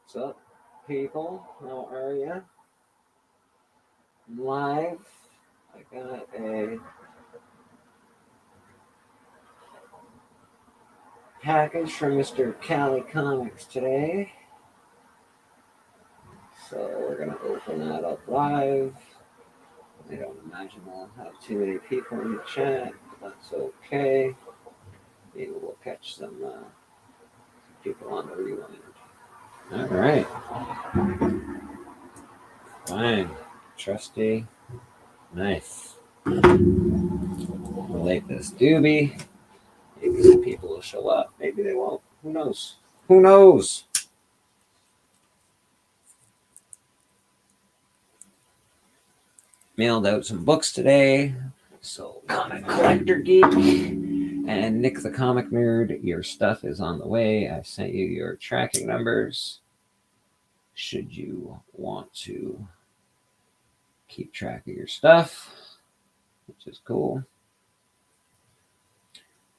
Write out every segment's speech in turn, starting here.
What's up, people? How are you? Live. I got a package from Mr. Cali Comics today. So we're going to open that up live. I don't imagine we'll have too many people in the chat, but that's okay. Maybe we'll catch some people on the rewind. All right. Fine. Trusty. Nice. Relate this doobie. Maybe some people will show up. Maybe they won't. Who knows? Who knows? Mailed out some books today. So, Comic Collector Geek and Nick the Comic Nerd, your stuff is on the way. I sent you your tracking numbers. Should you want to keep track of your stuff, which is cool.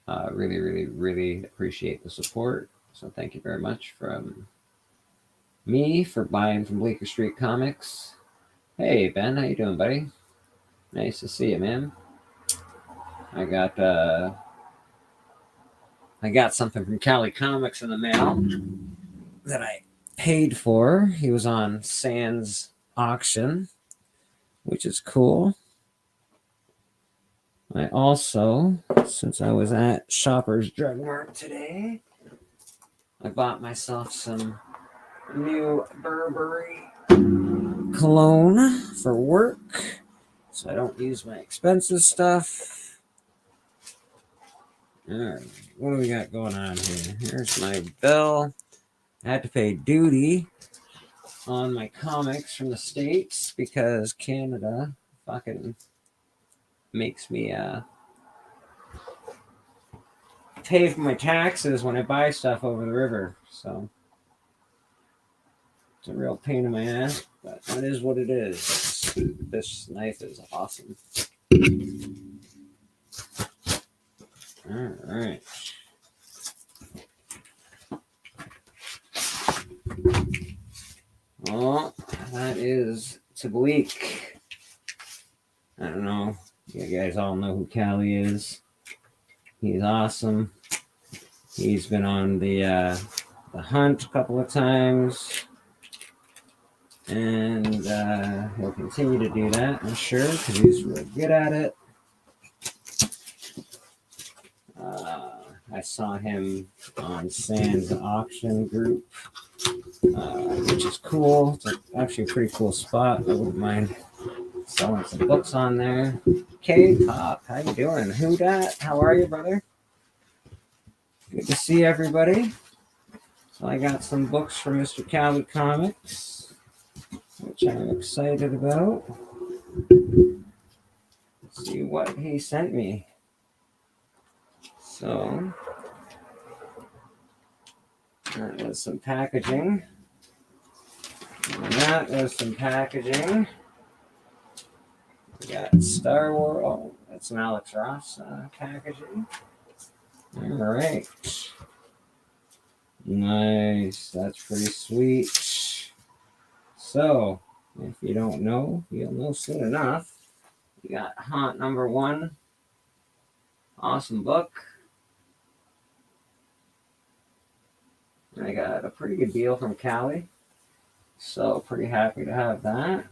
Really appreciate the support. So thank you very much from me for buying from Bleecker Street Comics. Hey Ben, how you doing, buddy? Nice to see you, man. I got something from Cali Comics in the mail that I paid for. He was on Sans auction, which is cool. I also, since I was at Shoppers Drug Mart today, I bought myself some new Burberry cologne for work, so I don't use my expensive stuff. All right, what do we got going on here? Here's my bill. I had to pay duty on my comics from the States because Canada fucking makes me pay for my taxes when I buy stuff over the river. So it's a real pain in my ass, but that is what it is. This knife is awesome. All right. Well, that is Tablique. I don't know. You guys all know who Cali is. He's awesome. He's been on the hunt a couple of times. And he'll continue to do that, I'm sure, because he's really good at it. I saw him on Sans auction group, which is cool. It's actually a pretty cool spot. I wouldn't mind selling some books on there. K-Pop, how you doing? Who dat? How are you, brother? Good to see everybody. So I got some books from Mr. Cali Comics, which I'm excited about. Let's see what he sent me. So that was some packaging. And that was some packaging. We got Star Wars. Oh, that's some Alex Ross packaging. All right. Nice. That's pretty sweet. So, if you don't know, you'll know soon enough. We got Haunt #1. Awesome book. I got a pretty good deal from Cali. So, pretty happy to have that.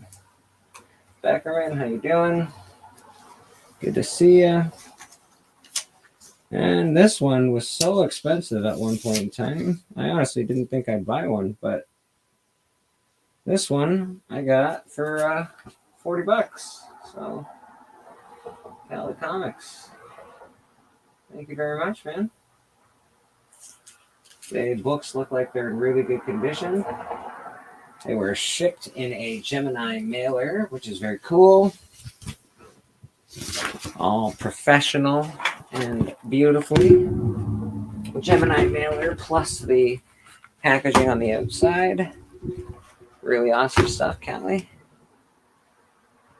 Beckerman, how you doing? Good to see you. And this one was so expensive at one point in time. I honestly didn't think I'd buy one, but this one I got for $40. So, Cali Comics. Thank you very much, man. The books look like they're in really good condition. They were shipped in a Gemini mailer, which is very cool. All professional and beautifully. Gemini mailer plus the packaging on the outside. Really awesome stuff, Cali.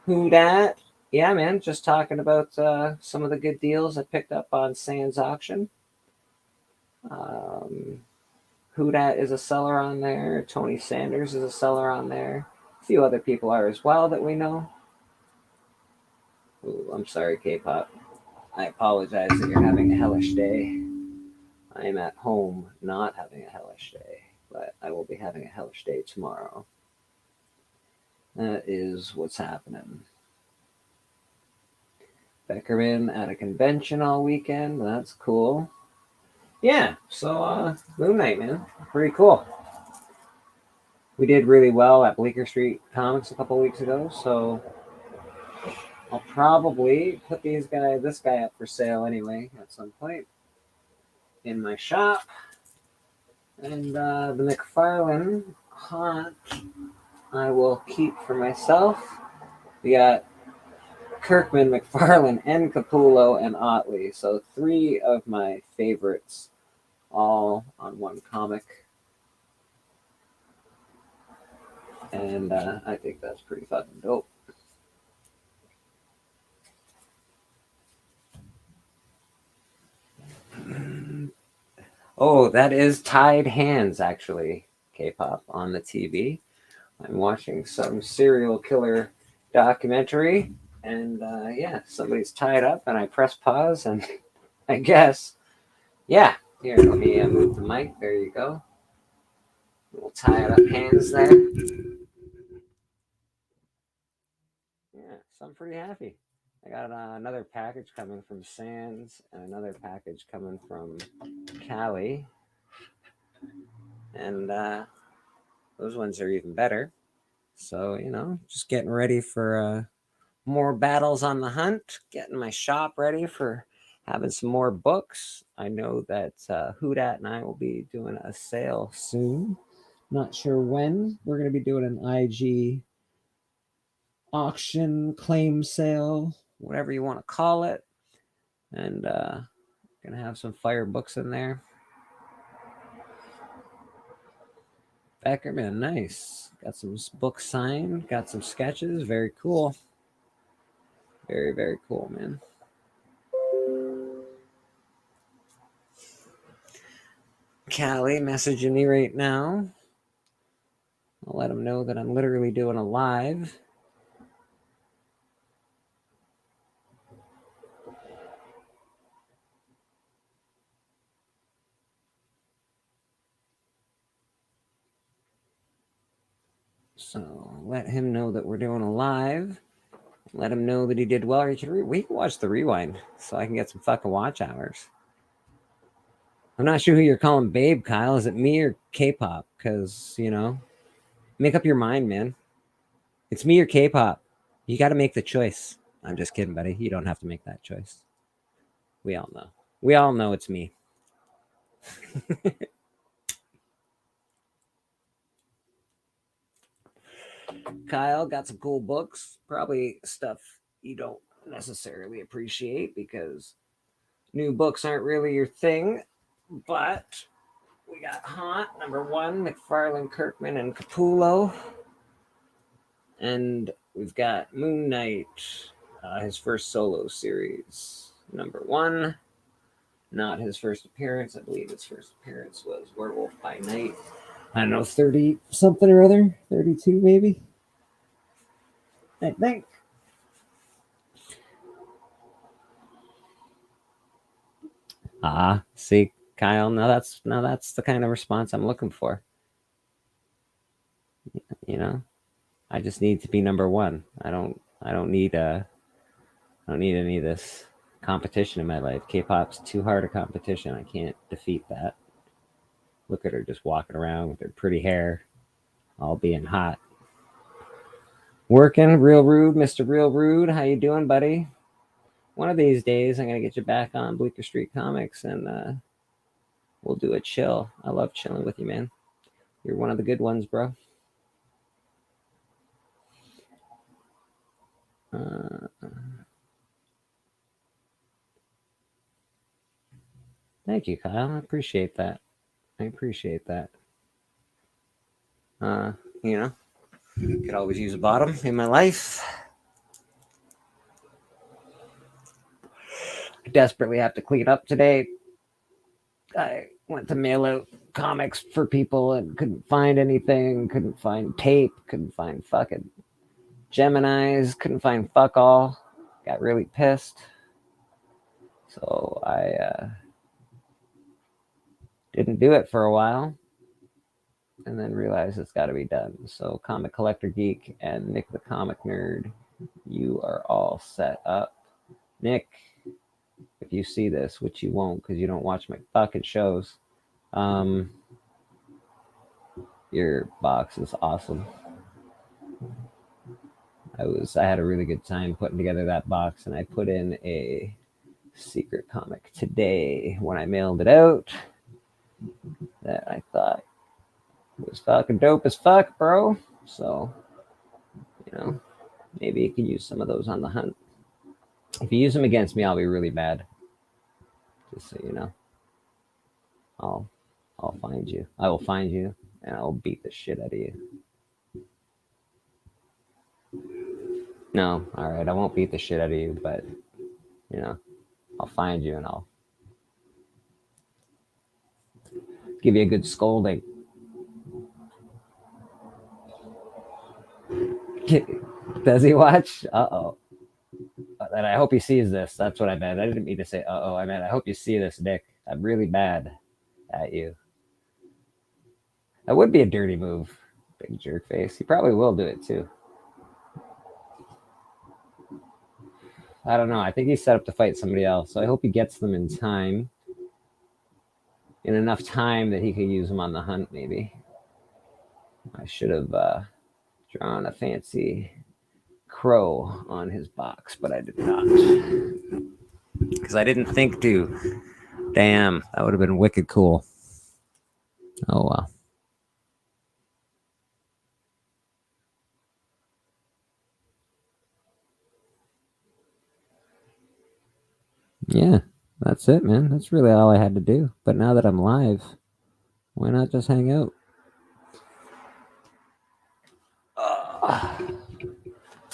Who dat? Yeah, man, just talking about some of the good deals I picked up on Sans auction. Who Dat is a seller on there. Tony Sanders is a seller on there. A few other people are as well that we know. Ooh, I'm sorry, K-pop. I apologize that you're having a hellish day. I am at home not having a hellish day, but I will be having a hellish day tomorrow. That is what's happening. Beckerman at a convention all weekend. That's cool. Yeah, so Moon Knight, man. Pretty cool. We did really well at Bleecker Street Comics a couple weeks ago, so I'll probably put this guy up for sale anyway at some point in my shop. And the McFarlane Haunt I will keep for myself. We got Kirkman, McFarlane, and Capullo, and Otley. So 3 of my favorites all on one comic. And I think that's pretty fucking dope. Oh, that is Tied Hands, actually, K-pop, on the TV. I'm watching some serial killer documentary, and yeah, somebody's tied up, and I press pause, and I guess, yeah, here, let me move the mic. There you go. Little tied up hands there. Yeah, so I'm pretty happy. I got another package coming from Sands and another package coming from Cali. And those ones are even better. So, just getting ready for more battles on the hunt, getting my shop ready for having some more books. I know that Who Dat and I will be doing a sale soon. Not sure when. We're going to be doing an IG auction, claim sale, whatever you want to call it. And going to have some fire books in there. Beckerman, nice. Got some books signed, got some sketches. Very cool. Very, very cool, man. Callie messaging me right now. I'll let him know that I'm literally doing a live. So let him know that we're doing a live. Let him know that he did well. We can watch the rewind so I can get some fucking watch hours. I'm not sure who you're calling babe, Kyle. Is it me or K-pop? Because, make up your mind, man. It's me or K-pop. You got to make the choice. I'm just kidding, buddy. You don't have to make that choice. We all know. We all know it's me. Kyle got some cool books. Probably stuff you don't necessarily appreciate because new books aren't really your thing. But we got Haunt, #1, McFarlane, Kirkman, and Capullo. And we've got Moon Knight, his first solo series, #1. Not his first appearance. I believe his first appearance was Werewolf by Night. I don't know, 30 something or other, 32 maybe. I think. See, Kyle. Now that's the kind of response I'm looking for. I just need to be #1. I don't need any of this competition in my life. K-pop's too hard a competition. I can't defeat that. Look at her just walking around with her pretty hair, all being hot. Working, Real Rude, Mr. Real Rude. How you doing, buddy? One of these days, I'm gonna get you back on Bleecker Street Comics, and we'll do a chill. I love chilling with you, man. You're one of the good ones, bro. Thank you, Kyle. I appreciate that. Could always use a bottom in my life. I desperately have to clean up today. I went to mail out comics for people and couldn't find anything, couldn't find tape, couldn't find fucking Geminis, couldn't find fuck all. Got really pissed. So I didn't do it for a while and then realized it's got to be done. So Comic Collector Geek and Nick the Comic Nerd, you are all set up. Nick, if you see this, which you won't because you don't watch my fucking shows, your box is awesome. I had a really good time putting together that box, and I put in a secret comic today when I mailed it out that I thought was fucking dope as fuck, bro. So, maybe you can use some of those on the hunt. If you use them against me, I'll be really bad. Just so you know. I'll find you. I will find you, and I'll beat the shit out of you. No, all right, I won't beat the shit out of you, but, I'll find you and I'll give you a good scolding. Does he watch? Uh-oh. And I hope he sees this. That's what I meant. I didn't mean to say uh-oh. I meant I hope you see this, Nick. I'm really bad at you. That would be a dirty move, big jerk face. He probably will do it too. I don't know. I think he's set up to fight somebody else. So I hope he gets them in time. In enough time that he could use them on the hunt, maybe. I should have drawn a fancy crow on his box, but I did not. Because I didn't think to. Damn, that would have been wicked cool. Oh, well. Yeah, that's it, man. That's really all I had to do. But now that I'm live, why not just hang out?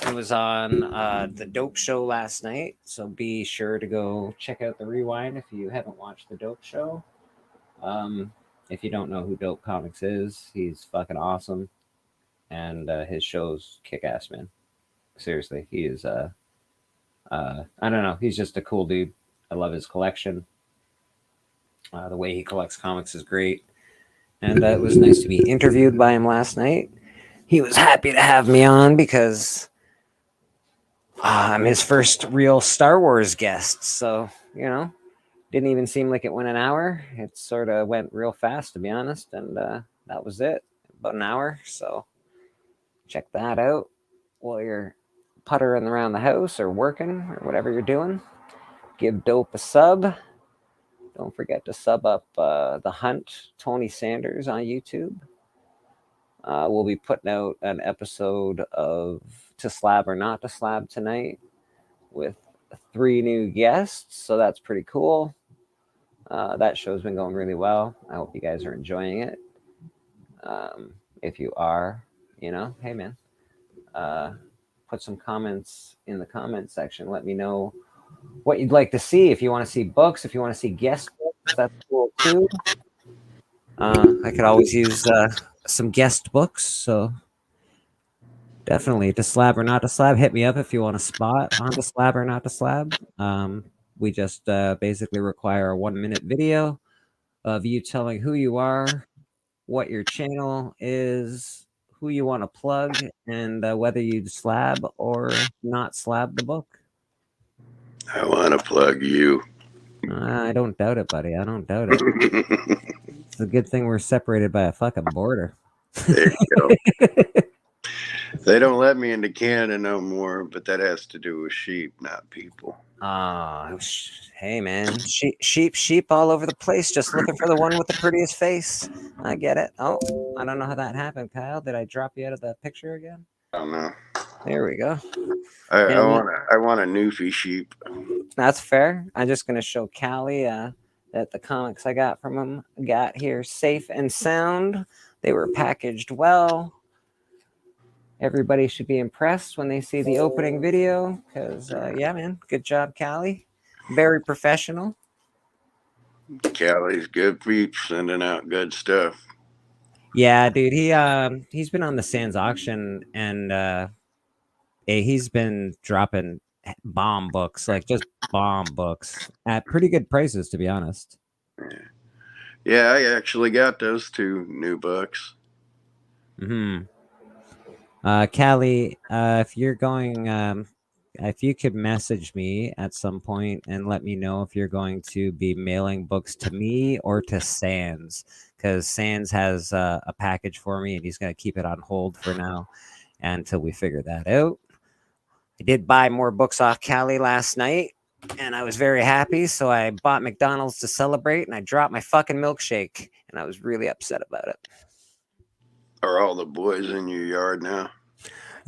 I was on the Dope Show last night, so be sure to go check out the rewind if you haven't watched the Dope Show. If you don't know who Dope Comics is, he's fucking awesome, and his show's kick-ass, man. Seriously, he is. I don't know. He's just a cool dude. I love his collection. The way he collects comics is great, and it was nice to be interviewed by him last night. He was happy to have me on because I'm his first real Star Wars guest. So, didn't even seem like it went an hour. It sort of went real fast, to be honest. And that was it. About an hour. So check that out while you're puttering around the house or working or whatever you're doing. Give Dope a sub. Don't forget to sub up The Hunt, Tony Sanders on YouTube. We'll be putting out an episode of To Slab or Not to Slab tonight with 3 new guests, so that's pretty cool. That show's been going really well. I hope you guys are enjoying it. If you are, hey man, put some comments in the comment section. Let me know what you'd like to see. If you want to see books, if you want to see guest books, that's cool too. I could always use some guest books, so definitely To Slab or Not to Slab. Hit me up if you want a spot on To Slab or Not to Slab. We just basically require a 1-minute video of you telling who you are, what your channel is, who you want to plug, and whether you'd slab or not slab the book. I want to plug you. I don't doubt it, buddy. I don't doubt it. It's a good thing we're separated by a fucking border. There you go. They don't let me into Canada no more, but that has to do with sheep, not people. Hey man, sheep all over the place, just looking for the one with the prettiest face. I get it. Oh, I don't know how that happened, Kyle. Did I drop you out of the picture again? I don't know. There we go. I want a newfie sheep. That's fair. I'm just gonna show Cali that the comics I got from him got here safe and sound. They were packaged well. Everybody should be impressed when they see the opening video because, yeah, man, good job, Cali. Very professional. Cali's good peeps sending out good stuff. Yeah, dude. He's been on the Sands auction, and he's been dropping bomb books, like just bomb books at pretty good prices, to be honest. Yeah, I actually got those 2 new books. Hmm. Callie, if you could message me at some point and let me know if you're going to be mailing books to me or to Sands, because Sands has a package for me and he's going to keep it on hold for now until we figure that out. I did buy more books off Callie last night and I was very happy. So I bought McDonald's to celebrate and I dropped my fucking milkshake and I was really upset about it. Are all the boys in your yard now?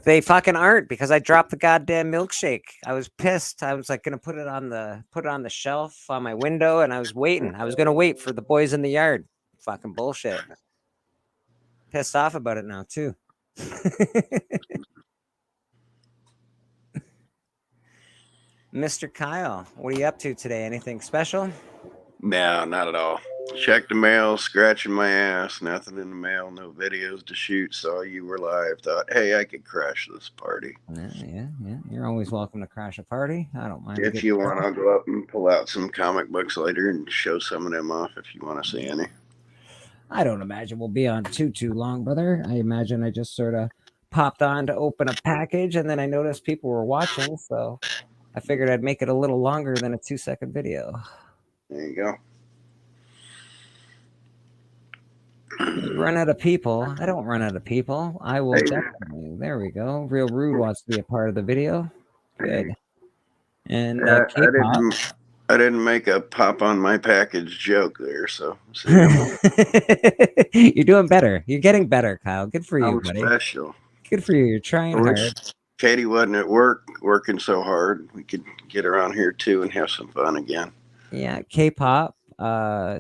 They fucking aren't, because I dropped the goddamn milkshake. I was pissed. I was like gonna put it on the shelf on my window, and I was waiting. I was gonna wait for the boys in the yard. Fucking bullshit. Pissed off about it now too. Mr. Kyle, what are you up to today? Anything special? No, not at all. Checked the mail, scratching my ass. Nothing in the mail, no videos to shoot. Saw you were live. Thought, hey, I could crash this party. Yeah. You're always welcome to crash a party. I don't mind. If you want, I'll go up and pull out some comic books later and show some of them off if you want to see any. I don't imagine we'll be on too long, brother. I imagine I just sort of popped on to open a package, and then I noticed people were watching, so I figured I'd make it a little longer than a 2-second video. There you go. You run out of people. I don't run out of people. I will definitely. There we go. Real Rude wants to be a part of the video. Good. And K-pop. I didn't make a pop on my package joke there, so you're doing better. You're getting better, Kyle. Good for you, buddy. Special. Good for you. You're trying hard. Katie wasn't at work working so hard. We could get around here too and have some fun again. Yeah, K-pop. I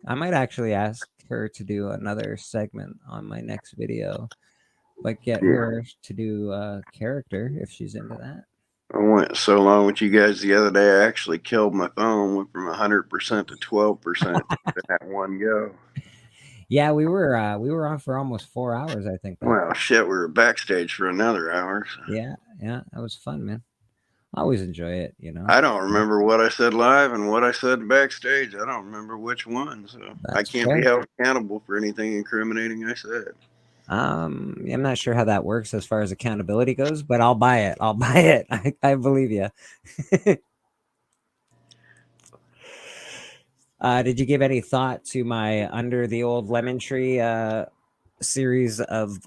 might actually ask her to do another segment on my next video, but get her to do a character if she's into that. I went so long with you guys the other day. I actually killed my phone. Went from 100% to 12% at one go. Yeah, we were on for almost 4 hours, I think. Well, shit, we were backstage for another hour. So. Yeah, that was fun, man. I always enjoy it, you know. I don't remember what I said live and what I said backstage. I don't remember which one, so I can't be held accountable for anything incriminating I said. I'm not sure how that works as far as accountability goes, but I'll buy it. I believe you. Did you give any thought to my Under the Old Lemon Tree series of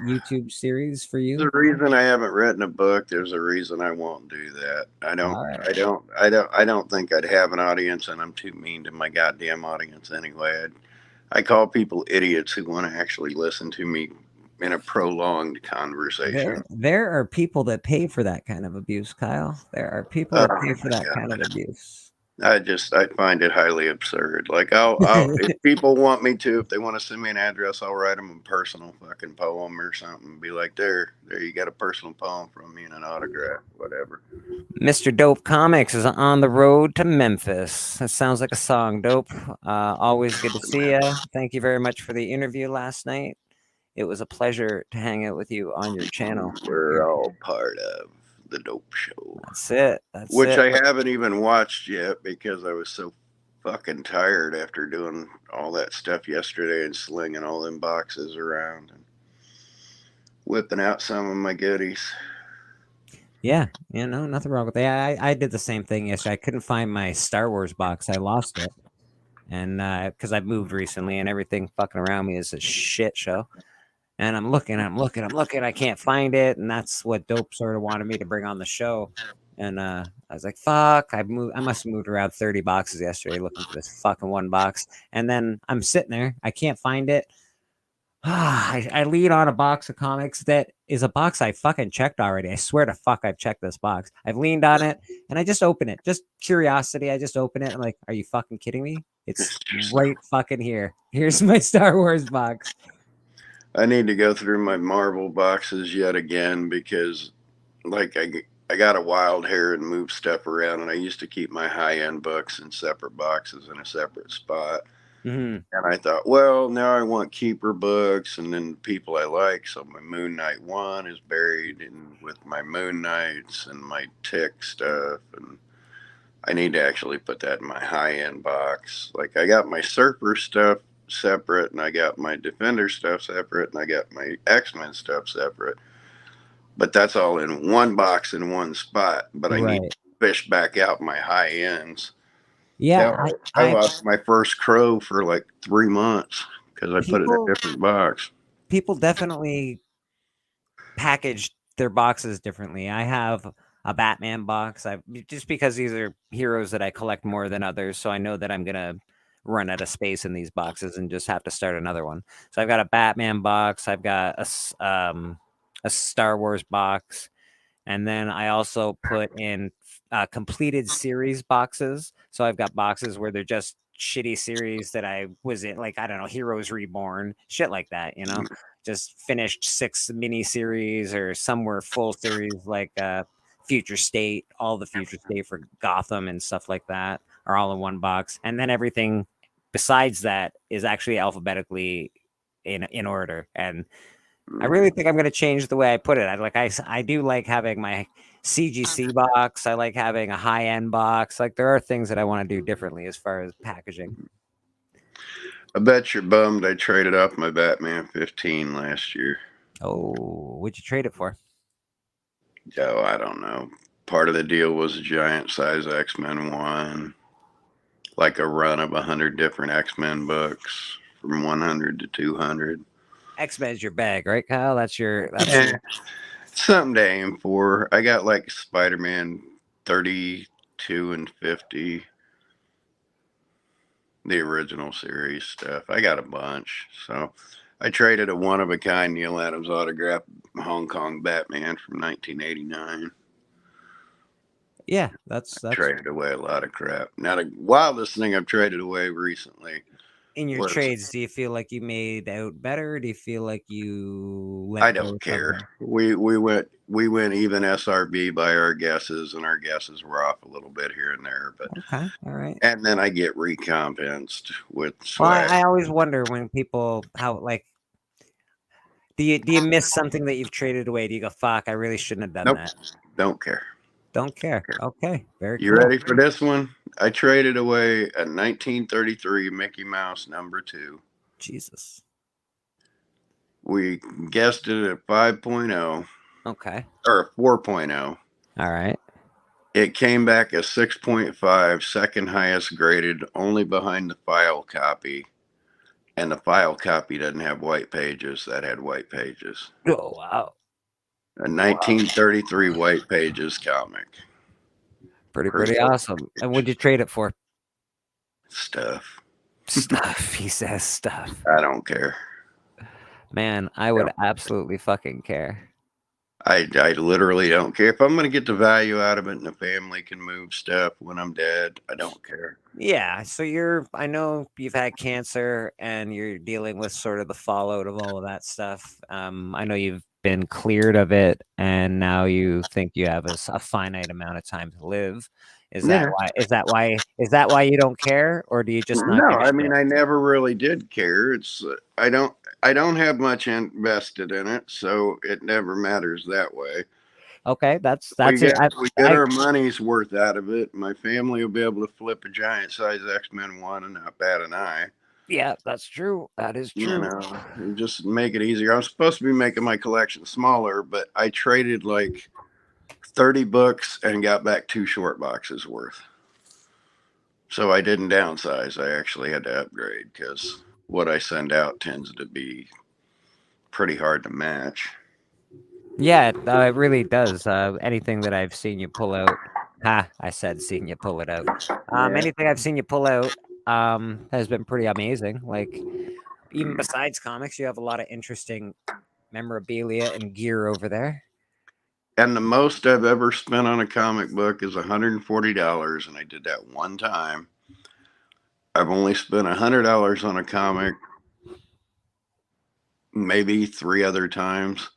YouTube series for you? There's a reason I haven't written a book. There's a reason I won't do that. I don't think I'd have an audience, and I'm too mean to my goddamn audience anyway. I call people idiots who want to actually listen to me in a prolonged conversation. There are people that pay for that kind of abuse, Kyle. There are people that pay for that kind of abuse. I find it highly absurd. Like, if people want me to, if they want to send me an address, I'll write them a personal fucking poem or something. Be like, there, you got a personal poem from me and an autograph, whatever. Mr. Dope Comics is on the road to Memphis. That sounds like a song, Dope. Always good to see you. Thank you very much for the interview last night. It was a pleasure to hang out with you on your channel. We're all part of the Dope Show. That's it. Which I haven't even watched yet because I was so fucking tired after doing all that stuff yesterday and slinging all them boxes around and whipping out some of my goodies. Yeah, nothing wrong with that. I did the same thing yesterday. I couldn't find my Star Wars box. I lost it. And because I've moved recently and everything fucking around me is a shit show. And I'm looking. I can't find it. And that's what Dope sort of wanted me to bring on the show. And I was like, fuck, I must have moved around 30 boxes yesterday looking for this fucking one box. And then I'm sitting there. I can't find it. I lead on a box of comics that is a box I fucking checked already. I swear to fuck, I've checked this box. I've leaned on it and I just open it. Just curiosity. I just open it. I'm like, are you fucking kidding me? It's right fucking here. Here's my Star Wars box. I need to go through my Marvel boxes yet again because, like, I got a wild hair and move stuff around, and I used to keep my high end books in separate boxes in a separate spot. Mm-hmm. And I thought, well, now I want keeper books and then people I like. So my Moon Knight one is buried in with my Moon Knights and my Tick stuff, and I need to actually put that in my high end box. Like I got my Surfer stuff separate, and I got my Defender stuff separate, and I got my X-Men stuff separate. But that's all in one box in one spot. But I need Right. to fish back out my high ends. Yeah, Hell, I I lost my first Crow for like 3 months because I put it in a people different box. people definitely package their boxes differently. I have a Batman box. I just because these are heroes that I collect more than others, so I know that I'm gonna run out of space in these boxes and just have to start another one. So I've got a Batman box. I've got a Star Wars box. And then I also put in completed series boxes. So I've got boxes where they're just shitty series that I was in, like, I don't know, Heroes Reborn, shit like that, you know, just finished 6 mini series or somewhere full series like Future State, all the Future State for Gotham and stuff like that are all in one box. And then everything besides that is actually alphabetically in order. And I really think I'm going to change the way I put it. I do like having my CGC box. I like having a high end box. Like there are things that I want to do differently as far as packaging. I bet you're bummed I traded off my Batman 15 last year. Oh, what'd you trade it for? Oh, I don't know. Part of the deal was a giant size X-Men one, like a run of 100 different X-Men books from 100 to 200. X-Men's your bag, right, Kyle? Yeah, something to aim for. I got like Spider-Man 32 and 50, the original series stuff. I got a bunch. So I traded a one of a kind Neil Adams autograph Hong Kong Batman from 1989. Yeah, that's Traded away a lot of crap. Now the wildest thing I've traded away recently in your was trades. Do you feel like you made out better? Do you feel like you I let go don't of care. something? We went even SRB by our guesses, and our guesses were off a little bit here and there, but Okay, all right. and then I get recompensed with Well, swag. I always wonder when people how like do you miss something that you've traded away? Do you go, fuck, I really shouldn't have done Nope, that? don't care. Don't care. Okay, very You cool. ready for this one? I traded away a 1933 Mickey Mouse #2. Jesus. We guessed it at 5.0 Okay. or 4.0. All right. It came back as 6.5, second highest graded, only behind the file copy. And the file copy doesn't have white pages. That had white pages. Oh wow. A 1933 white pages comic. Pretty awesome. And what'd you trade it for? Stuff. Stuff. He says stuff. I don't care. Man, I would absolutely fucking care. I literally don't care. If I'm going to get the value out of it and the family can move stuff when I'm dead, I don't care. Yeah. So I know you've had cancer and you're dealing with sort of the fallout of all of that stuff. I know you've been cleared of it and now you think you have a finite amount of time to live. Is that Yeah. why? Is that why you don't care, or do you just not No, give a I mean shit? I never really did care. It's I don't have much invested in it, so it never matters that way. Okay, that's We it. get we get our money's worth out of it. My family will be able to flip a giant size X-Men one and not bat an eye. Yeah, that's true. That is You true. know, and just make it easier. I'm supposed to be making my collection smaller, but I traded like 30 books and got back 2 short boxes worth. So I didn't downsize. I actually had to upgrade because what I send out tends to be pretty hard to match. Yeah, it really does. Anything that I've seen you pull out, I said seen you pull it out. Yeah. Anything I've seen you pull out, has been pretty amazing. Like even besides comics, you have a lot of interesting memorabilia and gear over there. And the most I've ever spent on a comic book is $140, and I did that one time. I've only spent $100 on a comic maybe 3 other times.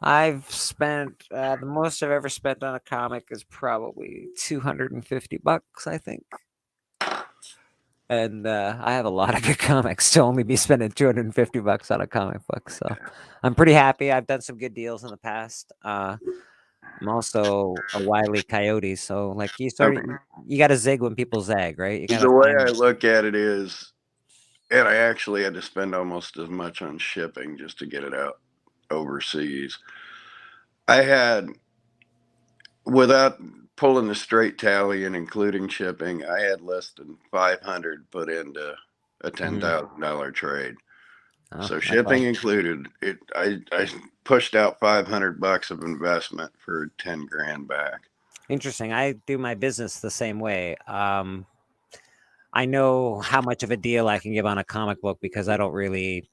I've spent the most I've ever spent on a comic is probably $250, I think. And I have a lot of good comics to only be spending $250 on a comic book. So I'm pretty happy. I've done some good deals in the past. I'm also a wily coyote, so like you got to zig when people zag, right? You got to The way I find. look at it is, and I actually had to spend almost as much on shipping just to get it out overseas. I had, without pulling the straight tally and including shipping, I had less than 500 put into a $10,000 trade. Oh, So that's shipping included, I pushed out $500 of investment for 10 grand back. interesting. I do my business the same way. I know how much of a deal I can give on a comic book because I don't really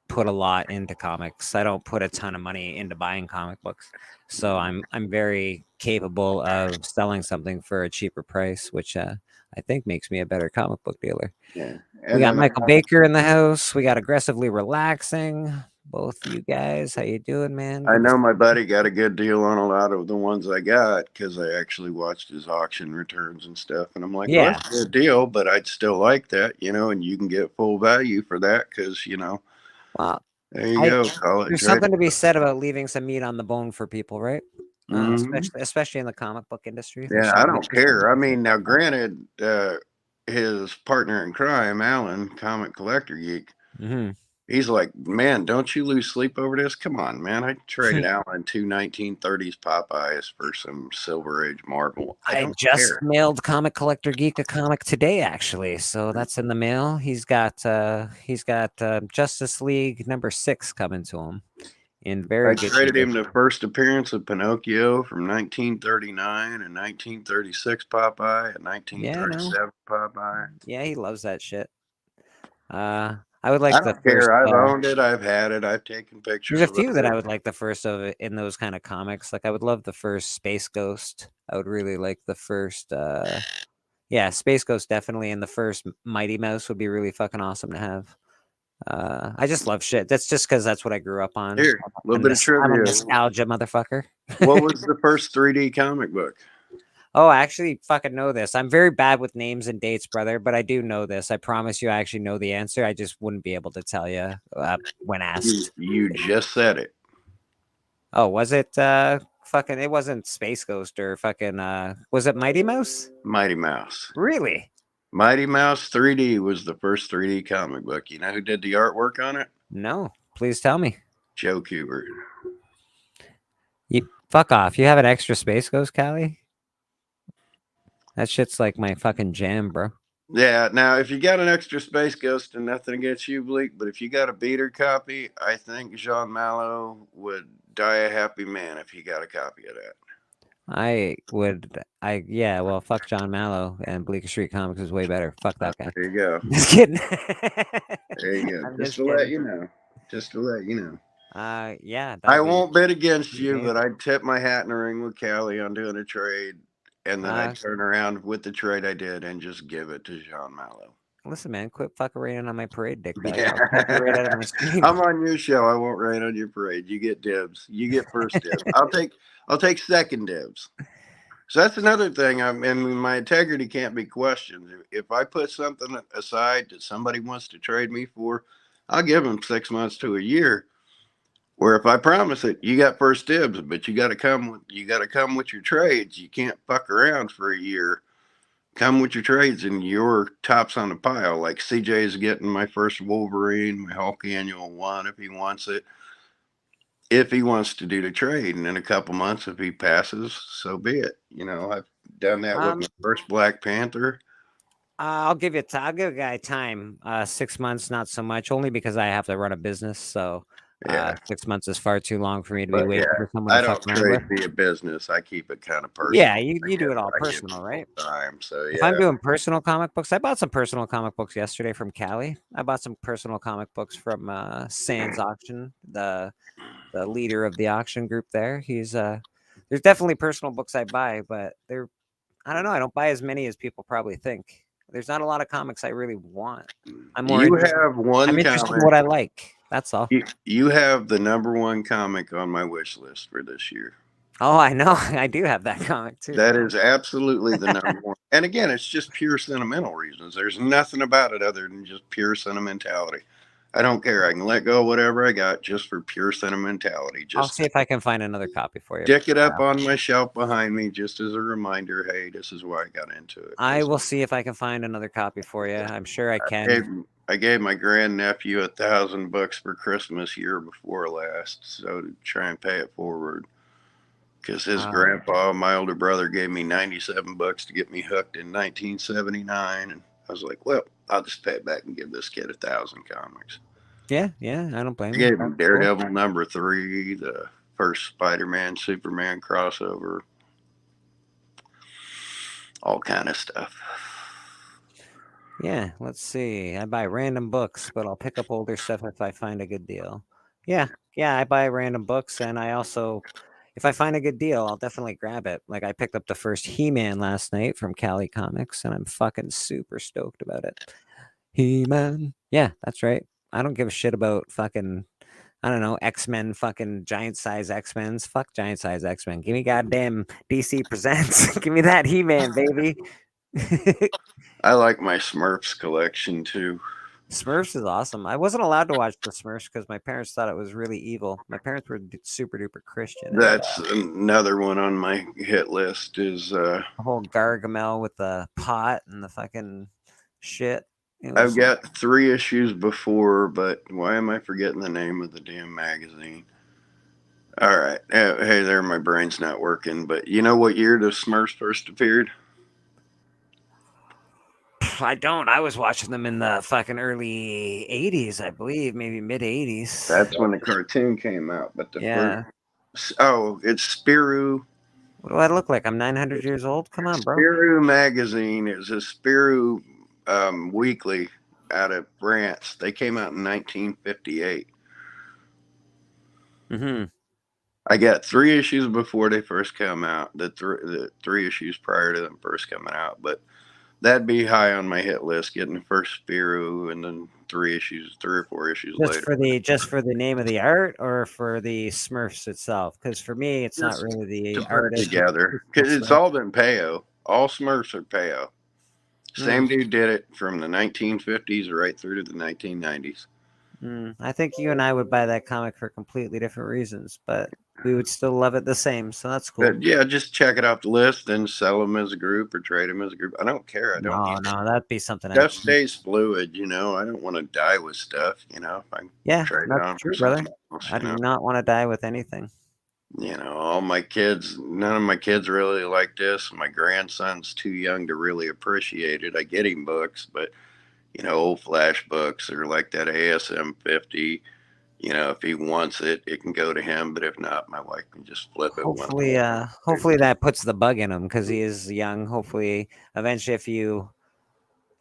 put a lot into comics. I don't put a ton of money into buying comic books. So I'm very capable of selling something for a cheaper price, which I think makes me a better comic book dealer. Yeah. We And got then Michael Baker in the house. We got aggressively relaxing. Both you guys, how you doing, man? I Good to know see my you. buddy got a good deal on a lot of the ones I got because I actually watched his auction returns and stuff. And I'm like, well, Yeah. that's a good deal, but I'd still like that, and you can get full value for that because, Well, there you I go. Call it there's trade. something to be said about leaving some meat on the bone for people, right? Hmm. Especially in the comic book industry. Yeah, There's something I to be said mean, now about that. granted, his partner in crime, Alan, comic collector geek, Hmm. he's like, man, don't you lose sleep over this? Come on, man. I traded Alan two 1930s Popeyes for some Silver Age marble. I I don't just care. mailed Comic Collector Geek a comic today, actually. So that's in the mail. He's got Justice League #6 coming to him in I very good traded him condition. the first appearance of Pinocchio from 1939 and 1936 Popeye and Yeah, no, 1937 Popeye. yeah, he loves that shit. I would like I the don't first. care. I've owned it. I've had it. I've taken There's pictures a of few that I it. would like the first of it in those kind of comics. Like I would love the first Space Ghost. I would really like the first. Yeah, Space Ghost definitely, and the first Mighty Mouse would be really fucking awesome to have. I just love shit. That's just because that's what I grew up on. Here, a little bit of I'm a trivia. nostalgia motherfucker. What was the first 3D comic book? Oh, I actually fucking know this. I'm very bad with names and dates, brother, but I do know this. I promise you, I actually know the answer. I just wouldn't be able to tell you when asked. You just said it. Oh, was it fucking? It wasn't Space Ghost or fucking. Was it Mighty Mouse? Mighty Mouse. Really? Mighty Mouse 3D was the first 3D comic book. You know who did the artwork on it? No. Please tell me. Joe Kubert. You fuck off. You have an extra Space Ghost, Cali? That shit's like my fucking jam, bro. Yeah, now if you got an extra Space Ghost and nothing against you, Bleak, but if you got a beater copy, I think Jean Mallow would die a happy man if he got a copy of that. Yeah, well, fuck John Mallow and Bleecker Street Comics is way better. Fuck that guy. There you go. Just kidding. There you go. I'm Just just to let kidding. you know. Just to let you know. Yeah, I that'd be won't bet against pretty you, but amazing. I'd tip my hat in the ring with Callie on doing a trade, and then Uh, I'd turn around with the trade I did and just give it to Jean Mallow. Listen, man, quit fucking raining on my parade, dickbag. Yeah. I'll take you right out of my stream. I'm on your show. I won't rain on your parade. You get dibs. You get first dibs. I'll take second dibs. So that's another thing. I mean, my integrity can't be questioned. If I put something aside that somebody wants to trade me for, I'll give them 6 months to a year. Where if I promise it, you got first dibs, but you got to come with your trades. You can't fuck around for a year. Come with your trades, and your tops on the pile. Like CJ's getting my first Wolverine, my Hulk Annual 1 if he wants it. If he wants to do the trade, and in a couple months, if he passes, so be it. I've done that with Um, my first Black Panther. I'll give you. I'll give a guy time. 6 months, not so much. Only because I have to run a business. So, Yeah, 6 months is far too long for me to be but yeah, waiting for someone to I fuck don't around with. trade via business. I keep it kind of Yeah, personal. you do it all I give personal, people right? time. So If I'm yeah, doing personal comic books, I bought some personal comic books yesterday from Cali. I bought some personal comic books from Sans Auction, the leader of the auction group there. There's definitely personal books I buy, but I don't know, I don't buy as many as people probably think. There's not a lot of comics I really want. I'm more you interested have one I'm interested in comic. what I like. That's all. You have the #1 comic on my wish list for this year. Oh, I know. I do have that comic too. That is absolutely the #1. And again, it's just pure sentimental reasons. There's nothing about it other than just pure sentimentality. I don't care. I can let go of whatever I got just for pure sentimentality. I'll Just see if I can find another copy for you. stick it up on my shelf behind me just as a reminder. Hey, this is why I got into it. I will see if I can find another copy for you. I'm sure I can. I gave my grandnephew $1,000 for Christmas year before last, so to try and pay it forward. Because his grandpa, my older brother, gave me $97 to get me hooked in 1979, and I was like, "Well, I'll just pay it back and give this kid 1,000 comics." Yeah, I don't blame I you. gave him Daredevil #3, the first Spider-Man, Superman crossover, all kind of stuff. Yeah, let's see. I buy random books, but I'll pick up older stuff if I find a good deal. Yeah, I buy random books, and I also, if I find a good deal, I'll definitely grab it. Like I picked up the first He-Man last night from Cali Comics, and I'm fucking super stoked about it. He-Man. Yeah, that's right. I don't give a shit about fucking, I don't know, X-Men, fucking giant size X-Men's. Fuck giant size X-Men. Give me goddamn DC Presents. Give me that He-Man, baby. I like my Smurfs collection too. Smurfs is awesome. I wasn't allowed to watch the Smurfs because my parents thought it was really evil. My parents were super duper Christian. And, That's another one on my hit list. Is the whole Gargamel with the pot and the fucking shit. I've got 3 issues before, but why am I forgetting the name of the damn magazine? All right, hey there, my brain's not working. But you know what year the Smurfs first appeared? I don't. I was watching them in the fucking early 80s, I believe, maybe mid 80s. That's when the cartoon came out. But the first, it's Spirou. What do I look like? I'm 900 years old? Come on, bro. Spirou magazine is a Spirou weekly out of France. They came out in 1958. Mm-hmm. I got 3 issues before they first come out. The 3 issues prior to them first coming out, but that'd be high on my hit list. Getting the first Spirou and then 3 or 4 issues later. Just for the name of the art, or for the Smurfs itself? Because for me, it's just not really the art together. Because it's all been Peo. All Smurfs are Peo. Same dude did it from the 1950s right through to the 1990s. I think you and I would buy that comic for completely different reasons, but we would still love it the same. So that's cool. But yeah, just check it off the list and sell them as a group or trade them as a group. I don't care. I don't. No, that'd be something. Stuff stays fluid, you know. I don't want to die with stuff, you know. If I trade it on true, brother. I do not want to die with anything. You know, all my kids, none of my kids really like this. My grandson's too young to really appreciate it. I get him books, but you know, old flash books or like that ASM 50. You know, if he wants it, it can go to him. But if not, my wife can just flip it. Hopefully that puts the bug in him because he is young. Hopefully, eventually, if you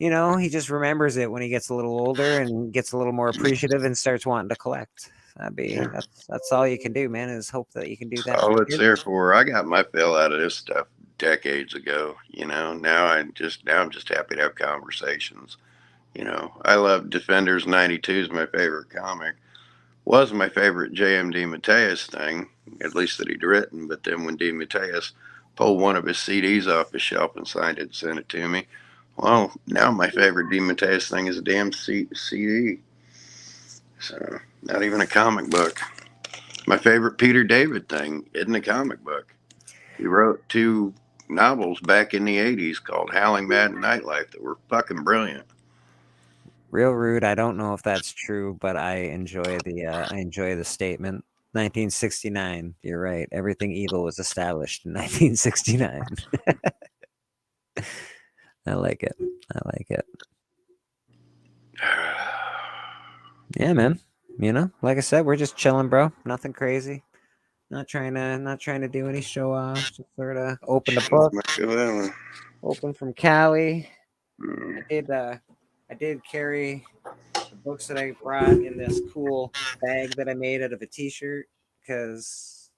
know, he just remembers it when he gets a little older and gets a little more appreciative and starts wanting to collect. That's all you can do, man, is hope that you can do that. All it's there for. I got my fill out of this stuff decades ago. You know, now I'm just happy to have conversations. You know, I love Defenders '92 is my favorite comic. Was my favorite J.M. DeMatteis thing, at least that he'd written. But then when DeMatteis pulled one of his CDs off his shelf and signed it and sent it to me, well, now my favorite DeMatteis thing is a damn CD. So, not even a comic book. My favorite Peter David thing isn't a comic book. He wrote 2 novels back in the 80s called Howling Mad and Nightlife that were fucking brilliant. Real rude. I don't know if that's true, but I enjoy the statement. 1969. You're right. Everything evil was established in 1969. I like it. Yeah, man. You know, like I said, we're just chilling, bro. Nothing crazy. Not trying to do any show offs. Just sort of open the book. Open from Cali. I did carry the books that I brought in this cool bag that I made out of a t-shirt because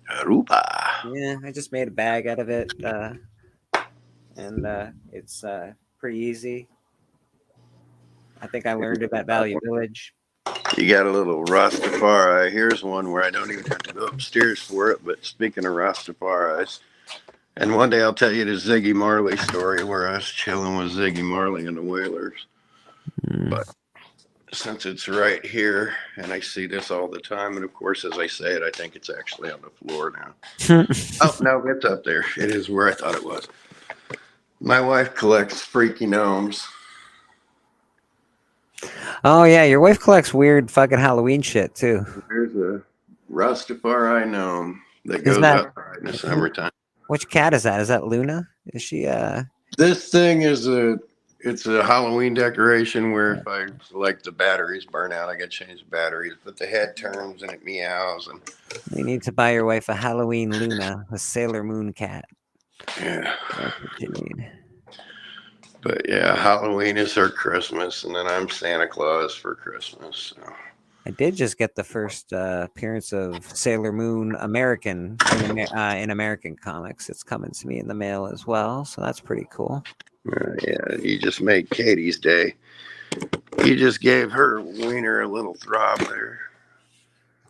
I just made a bag out of it, and it's pretty easy. I think I learned it at Value Village. You got a little Rastafari. Here's one where I don't even have to go upstairs for it. But speaking of Rastafaris, and one day I'll tell you the Ziggy Marley story where I was chilling with Ziggy Marley and the Wailers. But since it's right here, and I see this all the time, and of course, as I say it, I think it's actually on the floor now. Oh, no, it's up there. It is where I thought it was. My wife collects freaky gnomes. Oh yeah, your wife collects weird fucking Halloween shit too. There's a Rastafari gnome that Is goes that outside in the summertime. which cat is that? Is that Luna? Is she This thing is it's a Halloween decoration where if I like the batteries burn out, I got to change the batteries. But the head turns and it meows and you need to buy your wife a Halloween Luna, a Sailor Moon cat. yeah. That's what you need. But yeah, Halloween is her Christmas, and then I'm Santa Claus for Christmas. So. I did just get the first appearance of Sailor Moon American in American comics. It's coming to me in the mail as well, so that's pretty cool. Yeah, you just made Katie's day. You just gave her wiener a little throb there.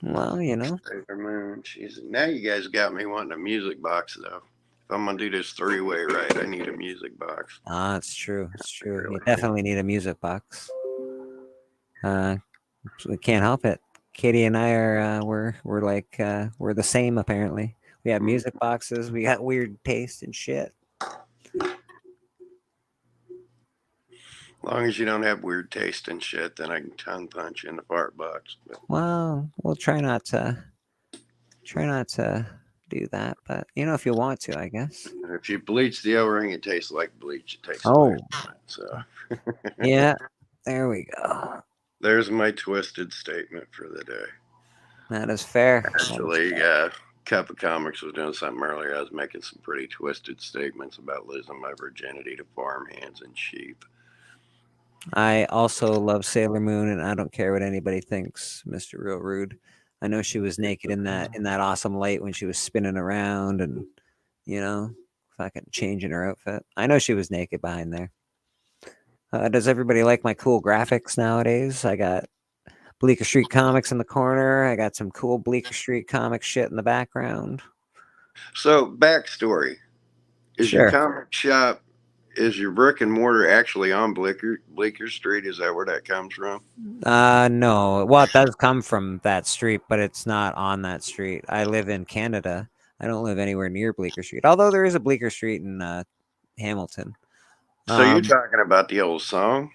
Well, you know. Sailor Moon. Now you guys got me wanting a music box, though. If I'm gonna do this three-way right, I need a music box. Ah, it's true. It's true. Really? You definitely need a music box. We can't help it. Katie and I are we're like we're the same apparently. We have music boxes. We got weird taste and shit. As long as you don't have weird taste and shit, then I can tongue punch in the fart box. But Well, we'll try not to do that, but you know if you want to, I guess. if you bleach the O-ring, it tastes like bleach. It tastes Oh. like so. Yeah, there we go. There's my twisted statement for the day. That is fair. Actually, Cali Comics was doing something earlier. I was making some pretty twisted statements about losing my virginity to farmhands and sheep. I also love Sailor Moon, and I don't care what anybody thinks, Mr. Real Rude. I know she was naked in that awesome light when she was spinning around and, you know, fucking changing her outfit. I know she was naked behind there. Does everybody like my cool graphics nowadays? I got Bleecker Street Comics in the corner. I got some cool Bleecker Street comic shit in the background. So, backstory. Is Sure. your comic shop, is your brick and mortar actually on Bleecker Street? Is that where that comes from? No. Well, it does come from that street, but it's not on that street. I live in Canada. I don't live anywhere near Bleecker Street, although there is a Bleecker Street in Hamilton. So you're talking about the old song?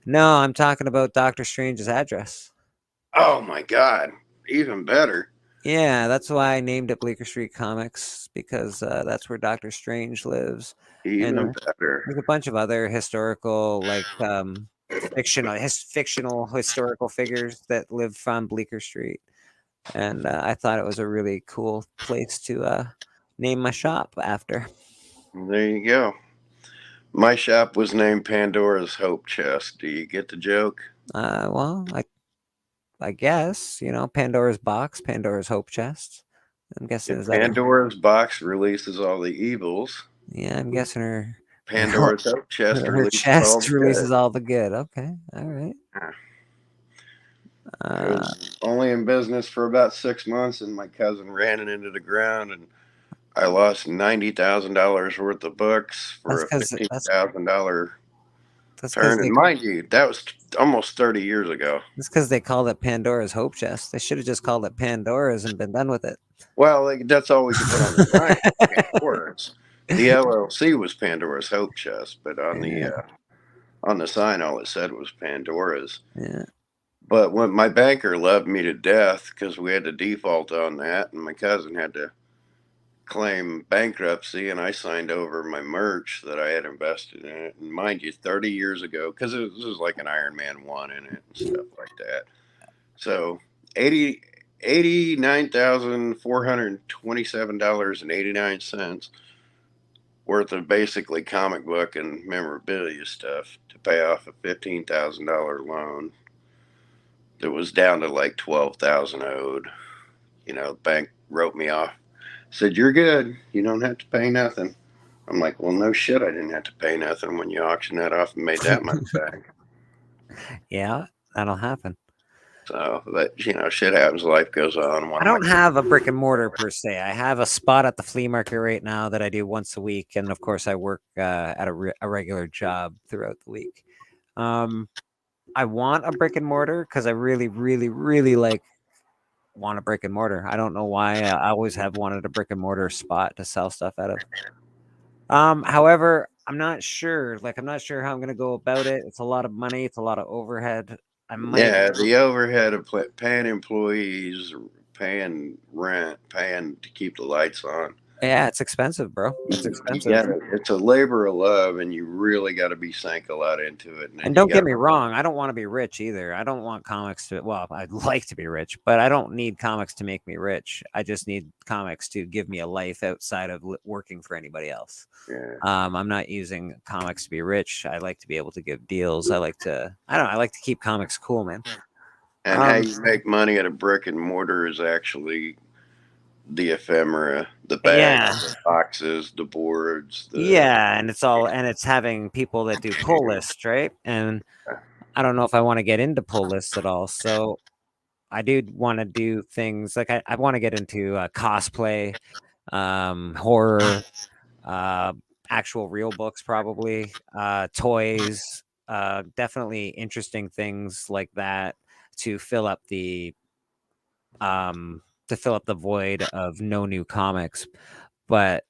No, I'm talking about Doctor Strange's address. Oh my God. Even better. Yeah, that's why I named it Bleecker Street Comics, because that's where Doctor Strange lives. Even better. There's a bunch of other historical, like fictional historical figures that live from Bleecker Street. And I thought it was a really cool place to name my shop after. There you go. My shop was named Pandora's Hope Chest. Do you get the joke? Well, I guess, you know, Pandora's box, Pandora's hope chest. I'm guessing is that Pandora's box releases all the evils. Yeah, I'm guessing her Pandora's Hope Chest her chest releases all the good. Okay, all right. It was only in business for about 6 months, and my cousin ran it into the ground, and I lost $90,000 worth of books for a $15,000 turn. And mind you, that was almost 30 years ago. It's because they called it Pandora's Hope Chest. They should have just called it Pandora's and been done with it. Well, that's all we could put on the sign. Pandora's. The LLC was Pandora's Hope Chest, but on the sign, all it said was Pandora's. Yeah. But when my banker loved me to death because we had to default on that, and my cousin had to claim bankruptcy, and I signed over my merch that I had invested in it. And mind you, 30 years ago, because this was like an Iron Man 1 in it and stuff like that. So $89,427.89 worth of basically comic book and memorabilia stuff to pay off a $15,000 loan that was down to like $12,000 owed. You know, the bank wrote me off. Said, you're good. You don't have to pay nothing. I'm like, well, no shit. I didn't have to pay nothing when you auctioned that off and made that much back. Yeah, that'll happen. So, but shit happens. Life goes on. I don't have a brick and mortar per se. I have a spot at the flea market right now that I do once a week, and of course, I work at a regular job throughout the week. I want a brick and mortar because I really, really, really want a brick and mortar. I don't know why. I always have wanted a brick and mortar spot to sell stuff out of. However, I'm not sure. Like, I'm not sure how I'm going to go about it. It's a lot of money. It's a lot of overhead. I might. Yeah, the overhead of paying employees, paying rent, paying to keep the lights on. Yeah, it's expensive, bro. It's expensive. It's a labor of love, and you really got to be sank a lot into it. And don't get me wrong, I don't want to be rich either. I don't want comics to, well, I'd like to be rich, but I don't need comics to make me rich. I just need comics to give me a life outside of working for anybody else. Yeah. I'm not using comics to be rich. I like to be able to give deals. I like to keep comics cool, man. And how you make money at a brick and mortar is actually the ephemera, the bags, the boxes, the boards. And it's having people that do pull lists, right? And I don't know if I want to get into pull lists at all. So I do want to do things like I want to get into cosplay, horror, actual real books, probably toys, definitely interesting things like that to fill up the void of no new comics. But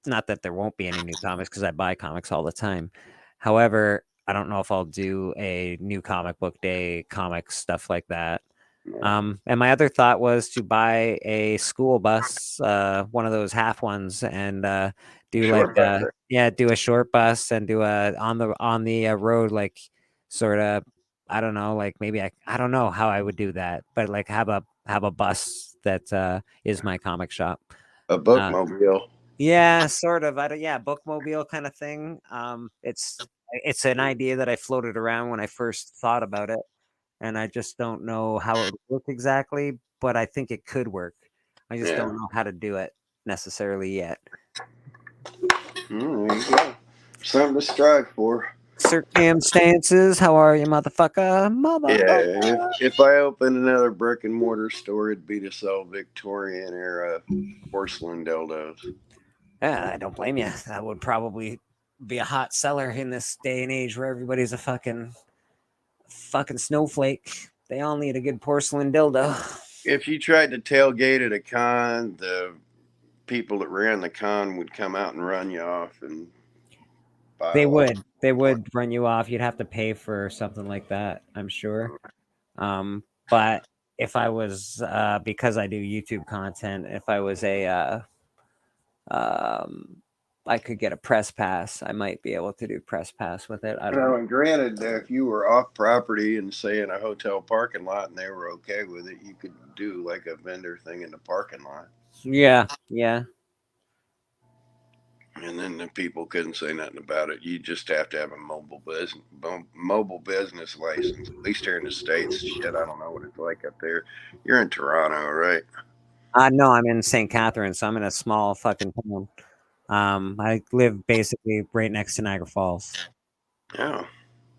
not that there won't be any new comics because I buy comics all the time. However, I don't know if I'll do a new comic book day, comic stuff like that. And my other thought was to buy a school bus, one of those half ones, and do a short bus and do a on the road, like sort of, I don't know, like maybe I don't know how I would do that, but like have a bus that is my comic shop. A bookmobile. Yeah, sort of. Bookmobile kind of thing. It's an idea that I floated around when I first thought about it, and I just don't know how it would work exactly, but I think it could work. I just don't know how to do it necessarily yet. There you go. Something to strive for. Circumstances. How are you, motherfucker? Yeah, if I opened another brick and mortar store, it'd be to sell Victorian era porcelain dildos. Yeah, I don't blame you. That would probably be a hot seller in this day and age where everybody's a fucking snowflake. They all need a good porcelain dildo. If you tried to tailgate at a con, the people that ran the con would come out and run you off, and they would run you off. You'd have to pay for something like that, I'm sure. But if I was because I do YouTube content, if I was I could get a press pass. I might be able to do press pass with it. I don't know. And granted, if you were off property and say in a hotel parking lot and they were okay with it, you could do like a vendor thing in the parking lot. Yeah. And then the people couldn't say nothing about it. You just have to have a mobile business license. At least here in the States. Shit, I don't know what it's like up there. You're in Toronto, right? No, I'm in St. Catharines, so I'm in a small fucking town. I live basically right next to Niagara Falls. Oh,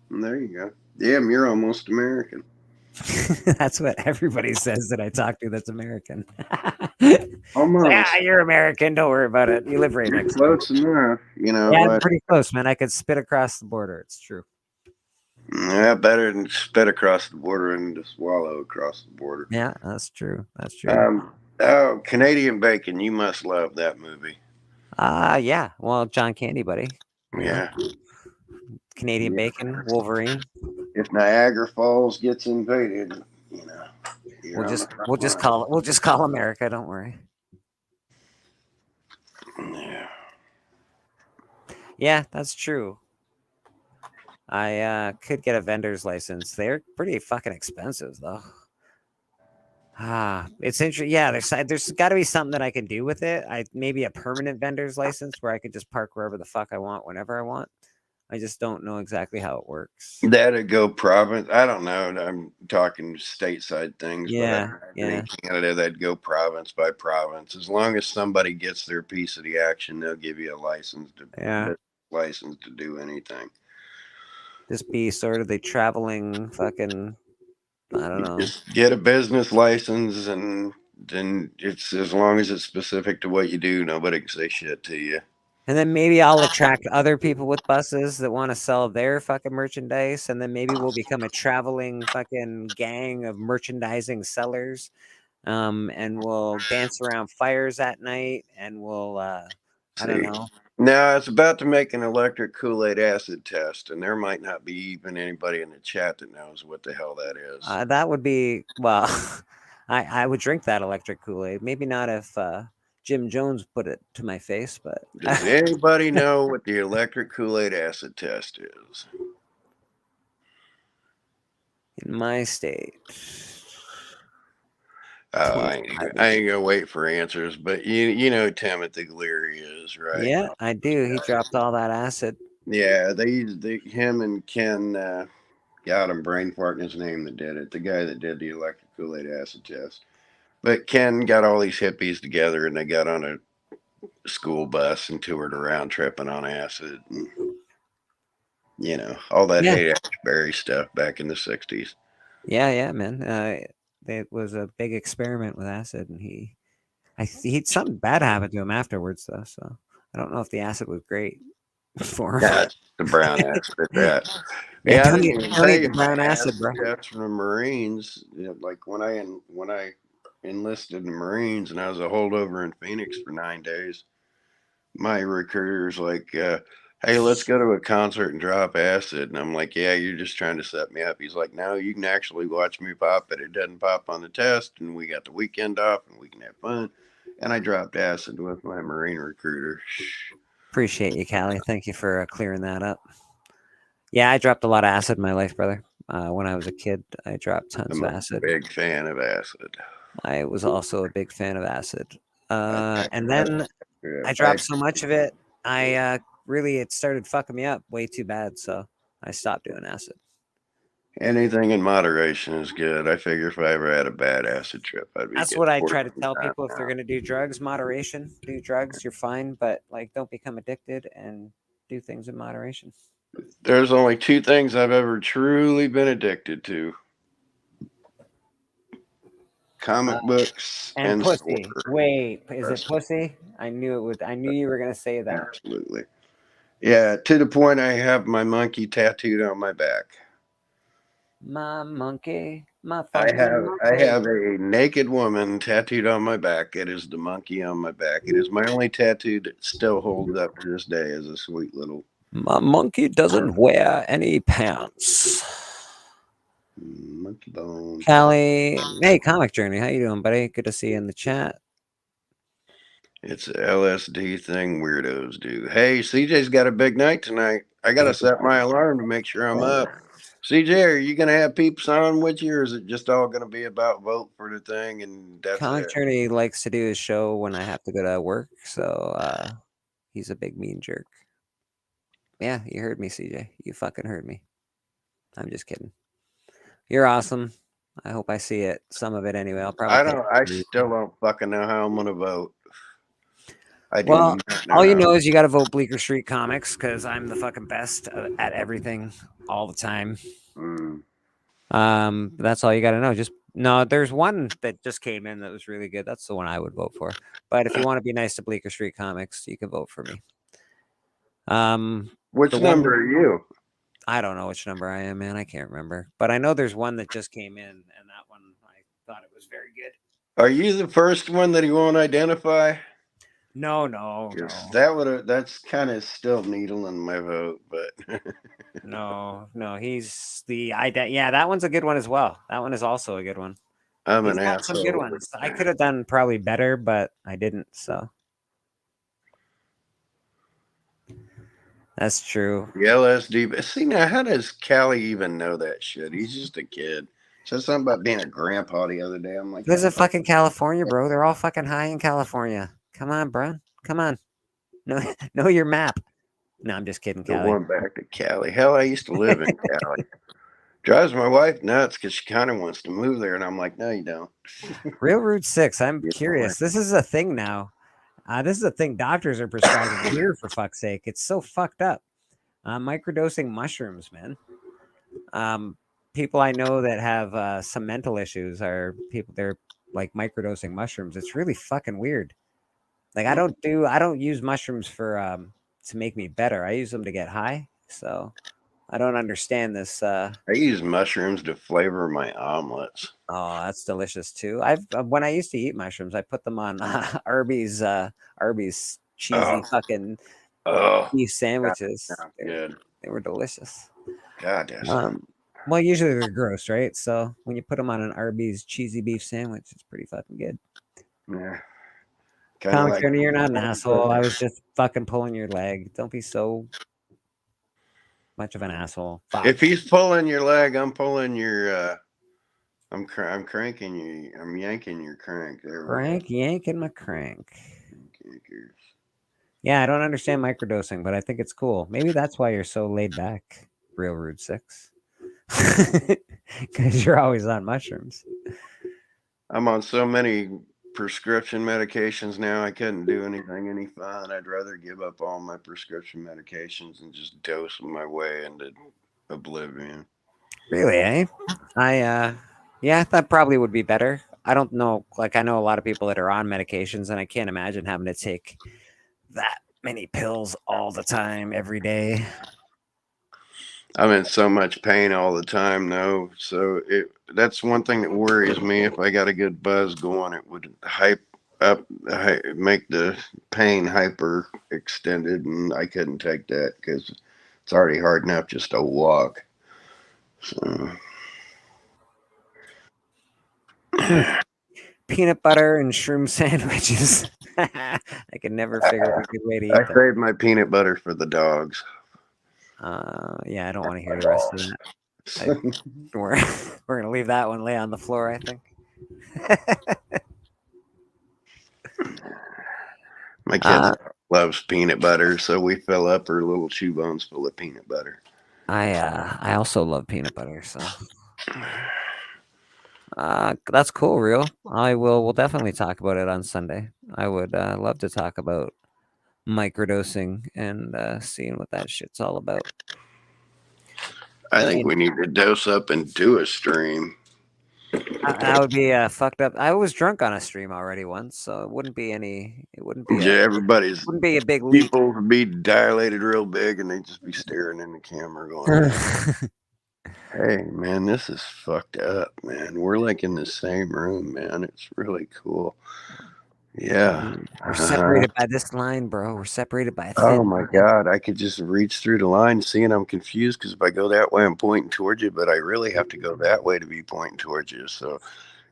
there you go. Damn, you're almost American. That's what everybody says that I talk to that's American. Almost. Yeah, you're American. Don't worry about it. You live right next to me. Close enough. Yeah, pretty close, man. I could spit across the border. It's true. Yeah, better than spit across the border and to swallow across the border. Yeah, that's true. That's true. Canadian Bacon. You must love that movie. Yeah. Well, John Candy, buddy. Yeah. Canadian Bacon, Wolverine. If Niagara Falls gets invaded, we'll just call America. Don't worry. Yeah, that's true. I could get a vendor's license. They're pretty fucking expensive, though. It's interesting. Yeah, there's got to be something that I can do with it. Maybe a permanent vendor's license where I could just park wherever the fuck I want, whenever I want. I just don't know exactly how it works. That'd go province. I don't know. I'm talking stateside things. Yeah, but in Canada, that'd go province by province. As long as somebody gets their piece of the action, they'll give you a license to do anything. Just be sort of the traveling fucking I don't know. Just get a business license, and then it's as long as it's specific to what you do, nobody can say shit to you. And then maybe I'll attract other people with buses that want to sell their fucking merchandise. And then maybe we'll become a traveling fucking gang of merchandising sellers. And we'll dance around fires at night and we'll, I don't See, know. now it's about to make an electric Kool-Aid acid test, and there might not be even anybody in the chat that knows what the hell that is. That would be, well, I would drink that electric Kool-Aid. Maybe not if Jim Jones put it to my face, but Does anybody know what the electric Kool-Aid acid test is? in my state. I ain't gonna wait for answers, but you know Timothy Leary is, right? Yeah, I do. He dropped all that acid. Yeah, him and Ken, God, I'm brain farting his name that did it. The guy that did the electric Kool-Aid acid test. But Ken got all these hippies together, and they got on a school bus and toured around tripping on acid, and all that Haight Ashbury stuff back in the '60s. Yeah, man. It was a big experiment with acid, and he something bad happened to him afterwards, though. So I don't know if the acid was great for him. That's the brown acid at that. Yeah, I don't didn't eat, even don't tell eat you the brown my acid, bro. test from the Marines. Like when I enlisted in the Marines, and I was a holdover in Phoenix for 9 days. My recruiter's like, "Hey, let's go to a concert and drop acid." And I'm like, "Yeah, you're just trying to set me up." He's like, "No, you can actually watch me pop it. It doesn't pop on the test, and we got the weekend off, and we can have fun." And I dropped acid with my Marine recruiter. Appreciate you, Cali. Thank you for clearing that up. Yeah, I dropped a lot of acid in my life, brother. When I was a kid, I dropped tons I'm of a acid. big fan of acid. I was also a big fan of acid. And then I dropped so much of it, I really, it started fucking me up way too bad. So I stopped doing acid. Anything in moderation is good. I figure if I ever had a bad acid trip, I'd be That's getting what I try to 14 tell times people if they're now. going to do drugs, moderation. Do drugs, you're fine, but like don't become addicted and do things in moderation. There's only two things I've ever truly been addicted to: comic books And and pussy. score. Wait, is it pussy? I knew it would. I knew you were going to say that. Absolutely. Yeah, to the point I have my monkey tattooed on my back. My monkey, my I fucking monkey. have a naked woman tattooed on my back. It is the monkey on my back. It is my only tattoo that still holds up to this day as a sweet little My monkey doesn't wear any pants. monkey bone. Callie, hey, Comic Journey, how you doing, buddy? Good to see you in the chat. It's a LSD thing weirdos do. Hey, CJ's got a big night tonight. I gotta set my alarm to make sure I'm up. CJ, are you gonna have peeps on with you, or is it just all gonna be about vote for the thing and that's Comic it? Journey likes to do his show when I have to go to work, so he's a big mean jerk. Yeah, you heard me, CJ. You fucking heard me. I'm just kidding. You're awesome. I hope I see it. Some of it anyway. I'll probably take I still don't fucking know how I'm gonna vote. I do Well, not know all you how. know is you got to vote Bleecker Street Comics because I'm the fucking best at everything all the time. That's all you got to know. Just no, there's one that just came in that was really good. That's the one I would vote for. But if you want to be nice to Bleecker Street Comics, you can vote for me. Which number are you? I don't know which number I am, man. I can't remember. But I know there's one that just came in, and that one I thought it was very good. Are you the first one that he won't identify? No. That's kind of still needling my vote, but No. He's the yeah, that one's a good one as well. That one is also a good one. I'm He's an got some good asshole. ones. I could have done probably better, but I didn't. So that's true. The LSD. But see now, how does Cali even know that shit? He's just a kid. Said something about being a grandpa the other day. I'm like, This is fucking California, bro. They're all fucking high in California. Come on, bro. Come on. No, know your map. No, I'm just kidding, Cali. going back to Cali. Hell, I used to live in Cali. Drives my wife nuts because she kind of wants to move there, and I'm like, no, you don't. Real Route 6. I'm curious. This is a thing now. This is a thing doctors are prescribing here, for fuck's sake. It's so fucked up. Microdosing mushrooms, man. people I know that have some mental issues are people they're like microdosing mushrooms. It's really fucking weird. Like I don't use mushrooms for to make me better. I use them to get high. So I don't understand this. I use mushrooms to flavor my omelets. Oh, that's delicious too. I've when I used to eat mushrooms, I put them on Arby's cheesy Oh, fucking oh, beef God, sandwiches. sounds good. They were delicious. God, that's Well, usually they're gross, right? So when you put them on an Arby's cheesy beef sandwich, it's pretty fucking good. yeah, kind of Comic like. Journey, you're not an asshole. I was just fucking pulling your leg. Don't be so much of an asshole. Fuck. If he's pulling your leg, I'm pulling your. I'm cranking you. I'm yanking your crank. There we go. Crank yanking my crank. Yankers. Yeah, I don't understand microdosing, but I think it's cool. Maybe that's why you're so laid back, Real Rude 6. Because you're always on mushrooms. I'm on so many prescription medications now. I couldn't do anything any fun. I'd rather give up all my prescription medications and just dose my way into oblivion. Really, eh? Yeah, that probably would be better. I don't know. Like, I know a lot of people that are on medications, and I can't imagine having to take that many pills all the time, every day. I'm in so much pain all the time, though. So that's one thing that worries me. If I got a good buzz going, it would hype up, make the pain hyper extended, and I couldn't take that because it's already hard enough just to walk. So. Peanut butter and shroom sandwiches. I could never figure out a good way to eat I them. saved my peanut butter for the dogs. Yeah, I don't want to hear the rest of that. We're we're gonna leave that one lay on the floor, I think. My kid loves peanut butter, so we fill up her little chew bones full of peanut butter. I also love peanut butter, so that's cool, real. We'll definitely talk about it on Sunday. I would love to talk about microdosing and seeing what that shit's all about. I think we need to dose up and do a stream. That would be fucked up. I was drunk on a stream already once, so it wouldn't be Yeah, everybody's wouldn't be a big leap. people would be dilated real big and they'd just be staring in the camera going, hey, man, this is fucked up, man. We're like in the same room, man. It's really cool. Yeah. We're separated by this line, bro. We're separated by a thin Oh my God. I could just reach through the line, seeing I'm confused because if I go that way, I'm pointing towards you, but I really have to go that way to be pointing towards you. So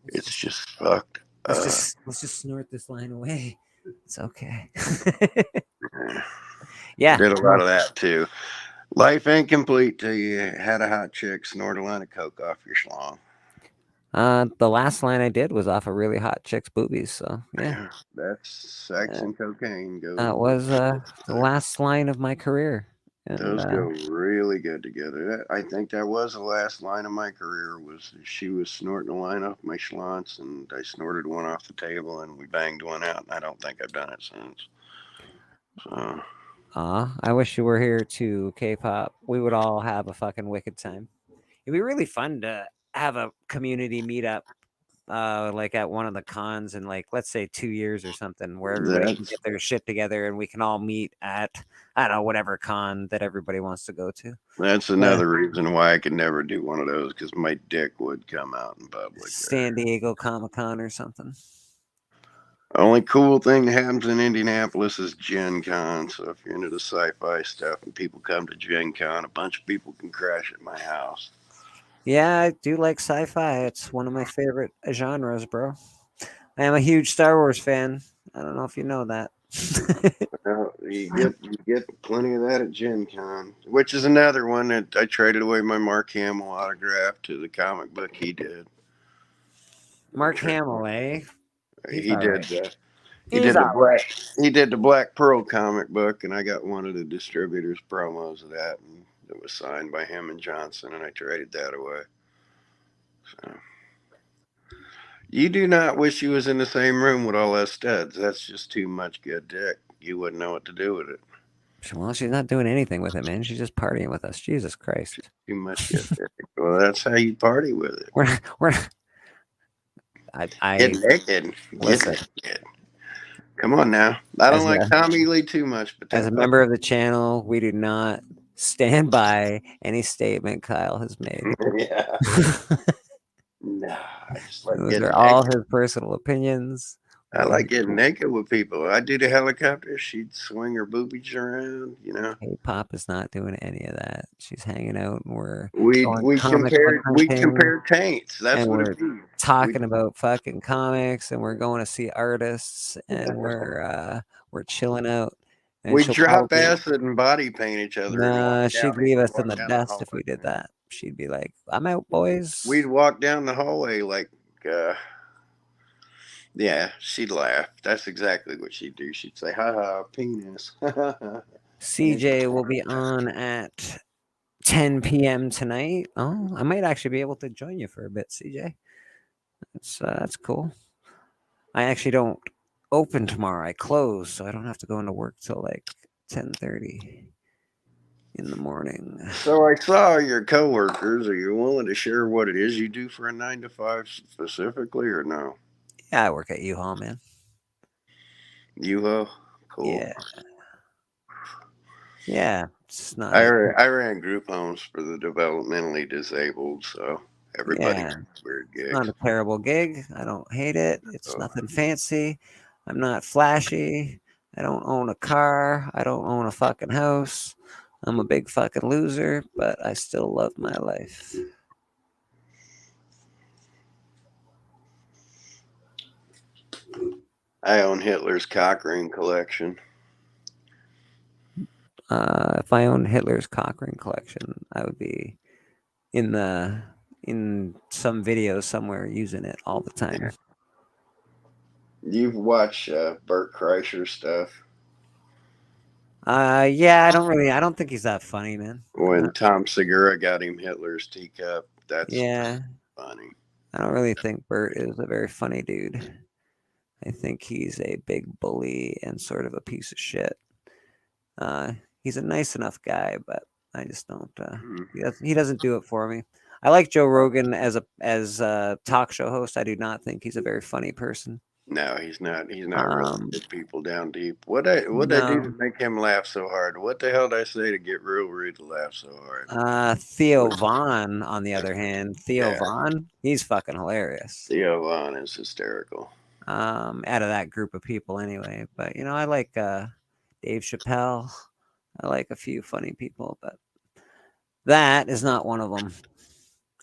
it's just fucked up. Let's just snort this line away. It's okay. I Yeah. did a lot of that too. Life ain't complete till you had a hot chick snort a line of coke off your schlong. The last line I did was off a really hot chick's boobies. So yeah, That's sex and cocaine. that was the last line of my career. And, those go really good together. I think that was the last line of my career. Was she was snorting a line off my schlonz, and I snorted one off the table, and we banged one out. And I don't think I've done it since. So. I wish you were here too, K-pop. We would all have a fucking wicked time. It'd be really fun to have a community meetup, like at one of the cons in like let's say 2 years or something, where everybody can get their shit together and we can all meet at I don't know whatever con that everybody wants to go to. That's another reason why I could never do one of those because my dick would come out in public. San Diego Comic Con or something. Only cool thing that happens in Indianapolis is Gen Con. So if you're into the sci-fi stuff and people come to Gen Con, a bunch of people can crash at my house. Yeah, I do like sci-fi. It's one of my favorite genres, bro. I am a huge Star Wars fan. I don't know if you know that. You get plenty of that at Gen Con, which is another one that I traded away my Mark Hamill autograph to the comic book he did. Mark Hamill, eh? He did the Black Pearl comic book, and I got one of the distributors' promos of that, and it was signed by him and Johnson, and I traded that away. So. You do not wish you was in the same room with all those studs. That's just too much good dick. You wouldn't know what to do with it. Well, she's not doing anything with it, man. She's just partying with us. Jesus Christ. Too much get there. Well, that's how you party with it. We're I Get naked. listen. Get naked. Come on now. I don't As like a Tommy Lee too much, but as a that member of the channel, we do not stand by any statement Kyle has made. yeah. Nah, I just like Those getting are all naked. his personal opinions. I like getting naked with people. I do the helicopter. She'd swing her boobies around, you know. K-pop is not doing any of that. She's hanging out, and we're We going we comic book hunting, compare taints. That's and what we're it means. talking about fucking comics, and we're going to see artists, and we're chilling out. And We she'll drop probably acid and body paint each other and walk nah, down. she'd leave us in Walk the down the dust if we hallway. did that. She'd be like, "I'm out, boys." We'd walk down the hallway like, uh, yeah. She'd laugh. That's exactly what she'd do. She'd say, "Ha ha, penis." CJ will be on at 10 p.m. tonight. Oh, I might actually be able to join you for a bit, CJ. That's cool. I actually don't open tomorrow. I close, so I don't have to go into work till like 10:30 in the morning. So I saw your coworkers. Are you willing to share what it is you do for a 9 to 5 specifically, or no? Yeah, I work at U-Haul, man. You cool. Yeah. Yeah, it's not. I ran group homes for the developmentally disabled, so everybody Yeah, gets weird it's not gigs. a terrible gig. I don't hate it. It's nothing fancy. I'm not flashy. I don't own a car. I don't own a fucking house. I'm a big fucking loser, but I still love my life. I own Hitler's cock ring collection. If I owned Hitler's cock ring collection, I would be in some video somewhere using it all the time. You've watched Bert Kreischer stuff Yeah, I don't think he's that funny, man. when Tom Segura got him Hitler's teacup. That's Yeah, funny. I don't really think Bert is a very funny dude. I think he's a big bully and sort of a piece of shit. He's a nice enough guy, but I just don't. He doesn't do it for me. I like Joe Rogan as a talk show host. I do not think he's a very funny person. No, he's not. He's not really get people down deep. What I do to make him laugh so hard? What the hell did I say to get real rude to laugh so hard? Theo Vaughn, on the other hand, Vaughn, he's fucking hilarious. Theo Vaughn is hysterical. Out of that group of people, anyway. But I like Dave Chappelle. I like a few funny people, but that is not one of them.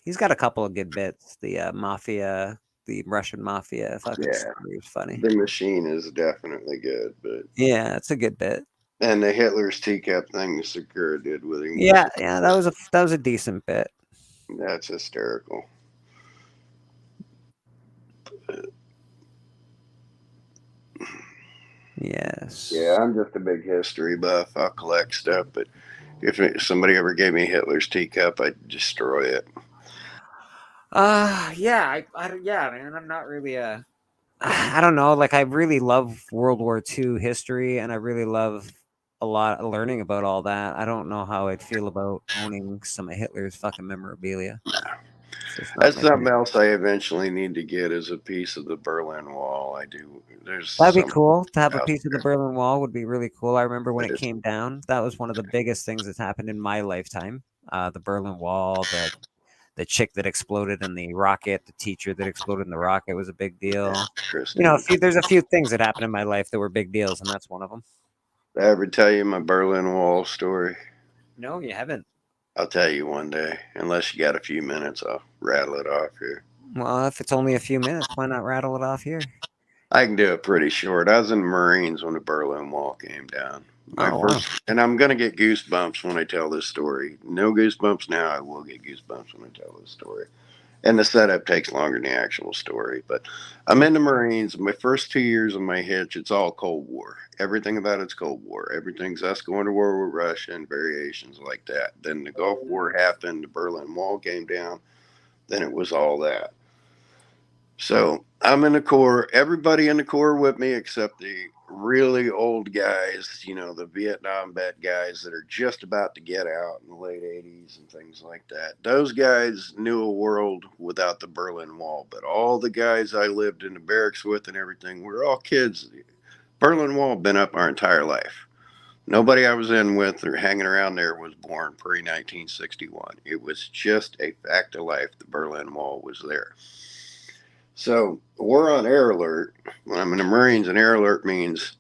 He's got a couple of good bits. The mafia, the Russian mafia, fucking story is funny. The Machine is definitely good, but yeah, it's a good bit. And the Hitler's teacup thing Segura did with him. Yeah, that was a decent bit. That's hysterical. Yes. Yeah, I'm just a big history buff. I'll collect stuff, but if somebody ever gave me Hitler's teacup, I'd destroy it. Yeah, man. I'm not really I don't know. Like, I really love World War II history, and I really love a lot of learning about all that. I don't know how I'd feel about owning some of Hitler's fucking memorabilia. That's something else I eventually need to get is a piece of the Berlin Wall. I do. That'd be cool to have a piece of the Berlin Wall. Would be really cool. I remember when it came down. That was one of the biggest things that's happened in my lifetime. The Berlin Wall, the chick that exploded in the rocket, the teacher that exploded in the rocket was a big deal. There's a few things that happened in my life that were big deals, and that's one of them. Did I ever tell you my Berlin Wall story? No, you haven't. I'll tell you one day. Unless you got a few minutes, I'll rattle it off here. Well, if it's only a few minutes, why not rattle it off here? I can do it pretty short. I was in the Marines when the Berlin Wall came down. And I'm going to get goosebumps when I tell this story. No goosebumps now. I will get goosebumps when I tell this story. And the setup takes longer than the actual story. But I'm in the Marines. My first 2 years of my hitch, it's all Cold War. Everything about it's Cold War. Everything's us going to war with Russia and variations like that. Then the Gulf War happened. The Berlin Wall came down. Then it was all that. So I'm in the Corps. Everybody in the Corps with me except the really old guys, you know, the Vietnam vet guys that are just about to get out in the late 80s and things like that. Those guys knew a world without the Berlin Wall, but all the guys I lived in the barracks with and everything were all kids. Berlin Wall been up our entire life. Nobody I was in with or hanging around there was born pre 1961. It was just a fact of life. The Berlin Wall was there. So we're on air alert. When I'm in the Marines, an air alert means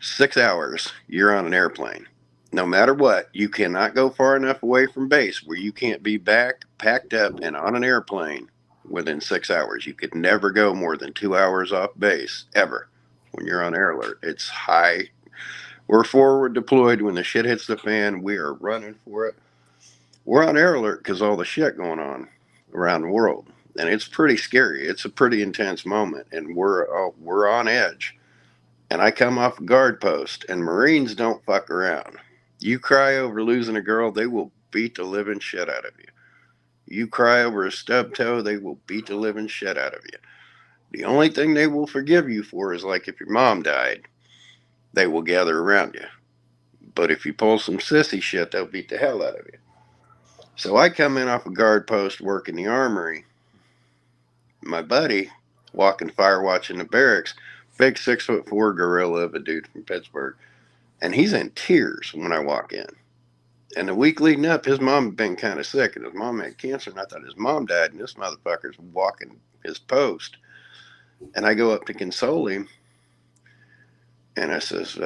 6 hours, you're on an airplane. No matter what, you cannot go far enough away from base where you can't be back, packed up, and on an airplane within 6 hours. You could never go more than 2 hours off base, ever, when you're on air alert. It's high. We're forward deployed. When the shit hits the fan, we are running for it. We're on air alert because all the shit going on around the world. And it's pretty scary. It's a pretty intense moment, and we're on edge. And I come off a guard post, and Marines don't fuck around. You cry over losing a girl, they will beat the living shit out of you. You cry over a stub toe, they will beat the living shit out of you. The only thing they will forgive you for is like if your mom died, they will gather around you. But if you pull some sissy shit, they'll beat the hell out of you. So I come in off a guard post, work in the armory. My buddy, walking fire watch in the barracks, big 6'4" gorilla of a dude from Pittsburgh. And he's in tears when I walk in. And the week leading up, his mom had been kind of sick, and his mom had cancer, and I thought his mom died, and this motherfucker's walking his post. And I go up to console him, and I says,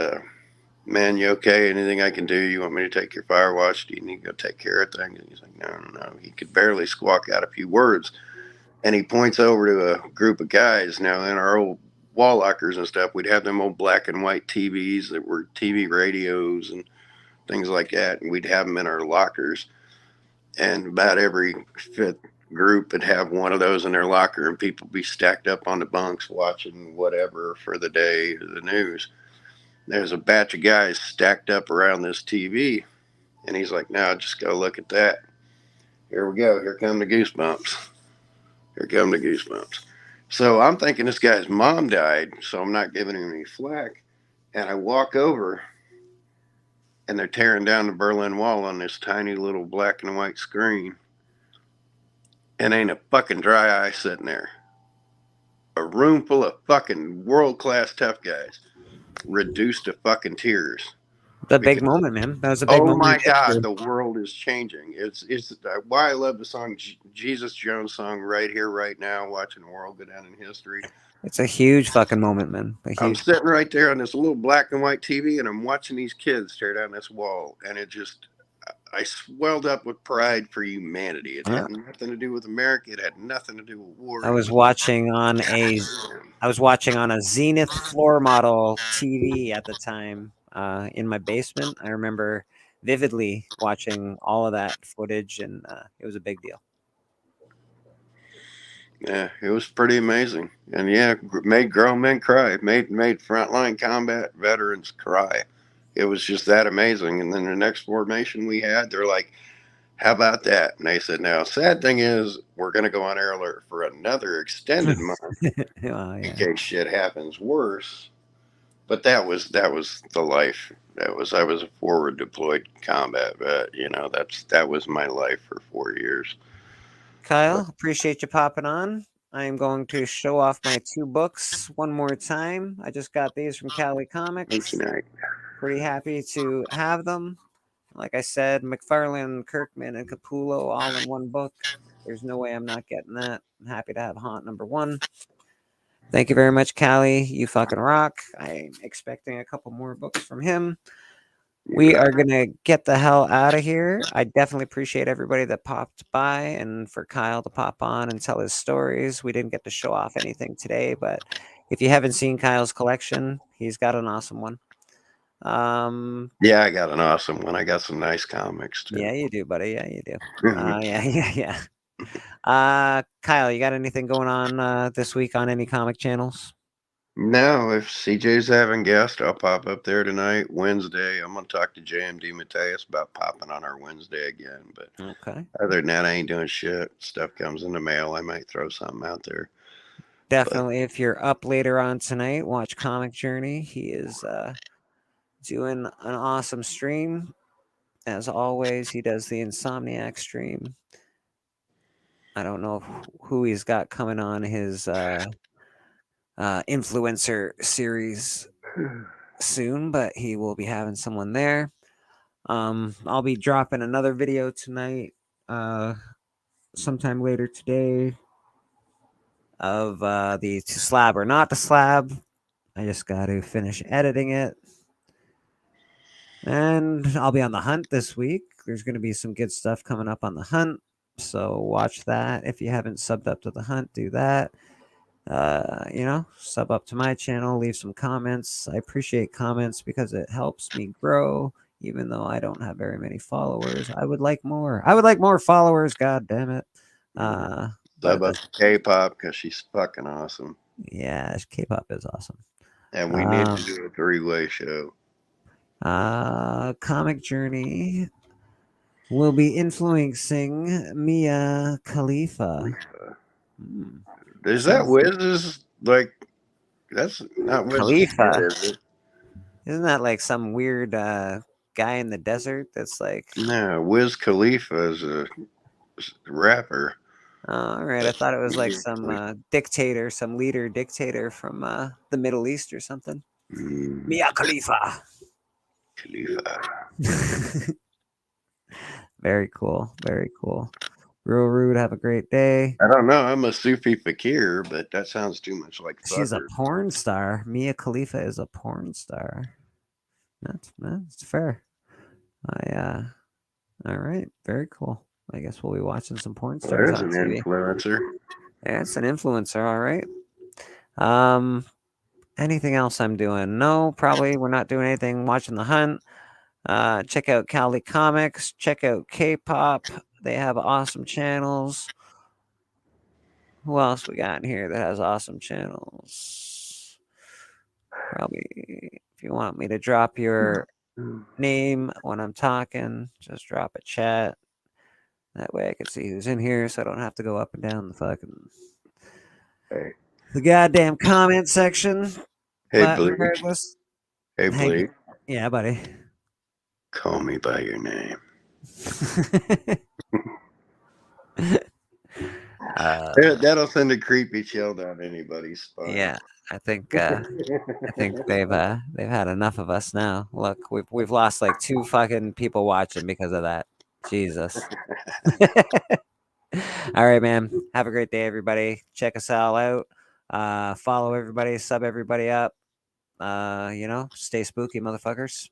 man, you okay? Anything I can do? You want me to take your fire watch? Do you need to go take care of things? And he's like, no. He could barely squawk out a few words. And he points over to a group of guys. Now, in our old wall lockers and stuff, we'd have them old black and white TVs that were TV radios and things like that, and we'd have them in our lockers. And about every fifth group would have one of those in their locker, and people be stacked up on the bunks watching whatever for the day, the news. There's a batch of guys stacked up around this TV, and he's like, "Now just go look at that. Here we go. Here come the goosebumps. Here come the goosebumps." So I'm thinking this guy's mom died, so I'm not giving him any flack. And I walk over, and they're tearing down the Berlin Wall on this tiny little black and white screen. And ain't a fucking dry eye sitting there. A room full of fucking world-class tough guys reduced to fucking tears. The big Because, moment, man. That was a big oh moment. my God, the world is changing. It's why I love the song Jesus Jones song Right Here, Right Now, watching the world go down in history. It's a huge fucking moment, man. I'm sitting right there on this little black and white TV, and I'm watching these kids tear down this wall, and it just, I swelled up with pride for humanity. It had nothing to do with America. It had nothing to do with war. I was watching on a Zenith floor model TV at the time in my basement. I remember vividly watching all of that footage, and it was a big deal. Yeah, it was pretty amazing, and yeah, made grown men cry. Made frontline combat veterans cry. It was just that amazing. And then the next formation we had, they're like, "How about that?" And they said, "Now, sad thing is, we're going to go on air alert for another extended month in case shit happens worse." But that was the life. I was a forward deployed combat vet. You know, that was my life for 4 years. Kyle, appreciate you popping on. I am going to show off my 2 books one more time. I just got these from Cali Comics. Pretty happy to have them. Like I said, McFarlane, Kirkman, and Capullo all in one book. There's no way I'm not getting that. I'm happy to have Haunt #1. Thank you very much, Cali. You fucking rock. I'm expecting a couple more books from him. We are going to get the hell out of here. I definitely appreciate everybody that popped by and for Kyle to pop on and tell his stories. We didn't get to show off anything today, but if you haven't seen Kyle's collection, he's got an awesome one. Yeah, I got an awesome one. I got some nice comics too. Yeah, you do, buddy. Yeah, you do. Yeah. Kyle, you got anything going on this week on any comic channels? No, if CJ's having guests, I'll pop up there tonight, Wednesday. I'm going to talk to JMD Mateus about popping on our Wednesday again. But okay. Other than that, I ain't doing shit. Stuff comes in the mail. I might throw something out there. Definitely, if you're up later on tonight, watch Comic Journey. He is doing an awesome stream. As always, he does the Insomniac stream. I don't know who he's got coming on his influencer series soon, but he will be having someone there. I'll be dropping another video tonight, sometime later today, of the slab or not the slab. I just got to finish editing it. And I'll be on the hunt this week. There's going to be some good stuff coming up on the hunt. So watch that. If you haven't subbed up to the hunt, do that. Sub up to my channel, leave some comments. I appreciate comments because it helps me grow, even though I don't have very many followers. I would like more. I would like more followers. God damn it. Sub up to K-pop because she's fucking awesome. Yeah, K-pop is awesome. And we need to do a 3-way show. Comic Journey will be influencing Mia Khalifa. Is that Wiz's, like, that's not Wiz's Khalifa, kid, is it? Isn't that like some weird guy in the desert that's like... No, Wiz Khalifa is a rapper. All right, I thought it was like some dictator, some leader dictator from the Middle East or something. Mia Khalifa. Very cool. Very cool. Real Rude, have a great day. I don't know. I'm a Sufi fakir, but that sounds too much like She's a fucker. porn star. Mia Khalifa is a porn star. That's fair. All right, very cool. I guess we'll be watching some porn stars. There's an influencer. Yeah, it's an influencer. All right. Anything else I'm doing? No, probably we're not doing anything. Watching the hunt. Check out Cali Comics. Check out K-pop. They have awesome channels. Who else we got in here that has awesome channels? Probably, if you want me to drop your name when I'm talking, just drop a chat. That way I can see who's in here, so I don't have to go up and down the goddamn comment section. Hey, Blake. Hey, Blake. Yeah, buddy. Call me by your name. That'll send a creepy chill down anybody's spine. Yeah, I think they've had enough of us now. Look, we've lost like 2 fucking people watching because of that. Jesus. All right, man. Have a great day, everybody. Check us all out. Follow everybody, sub everybody up. Stay spooky, motherfuckers.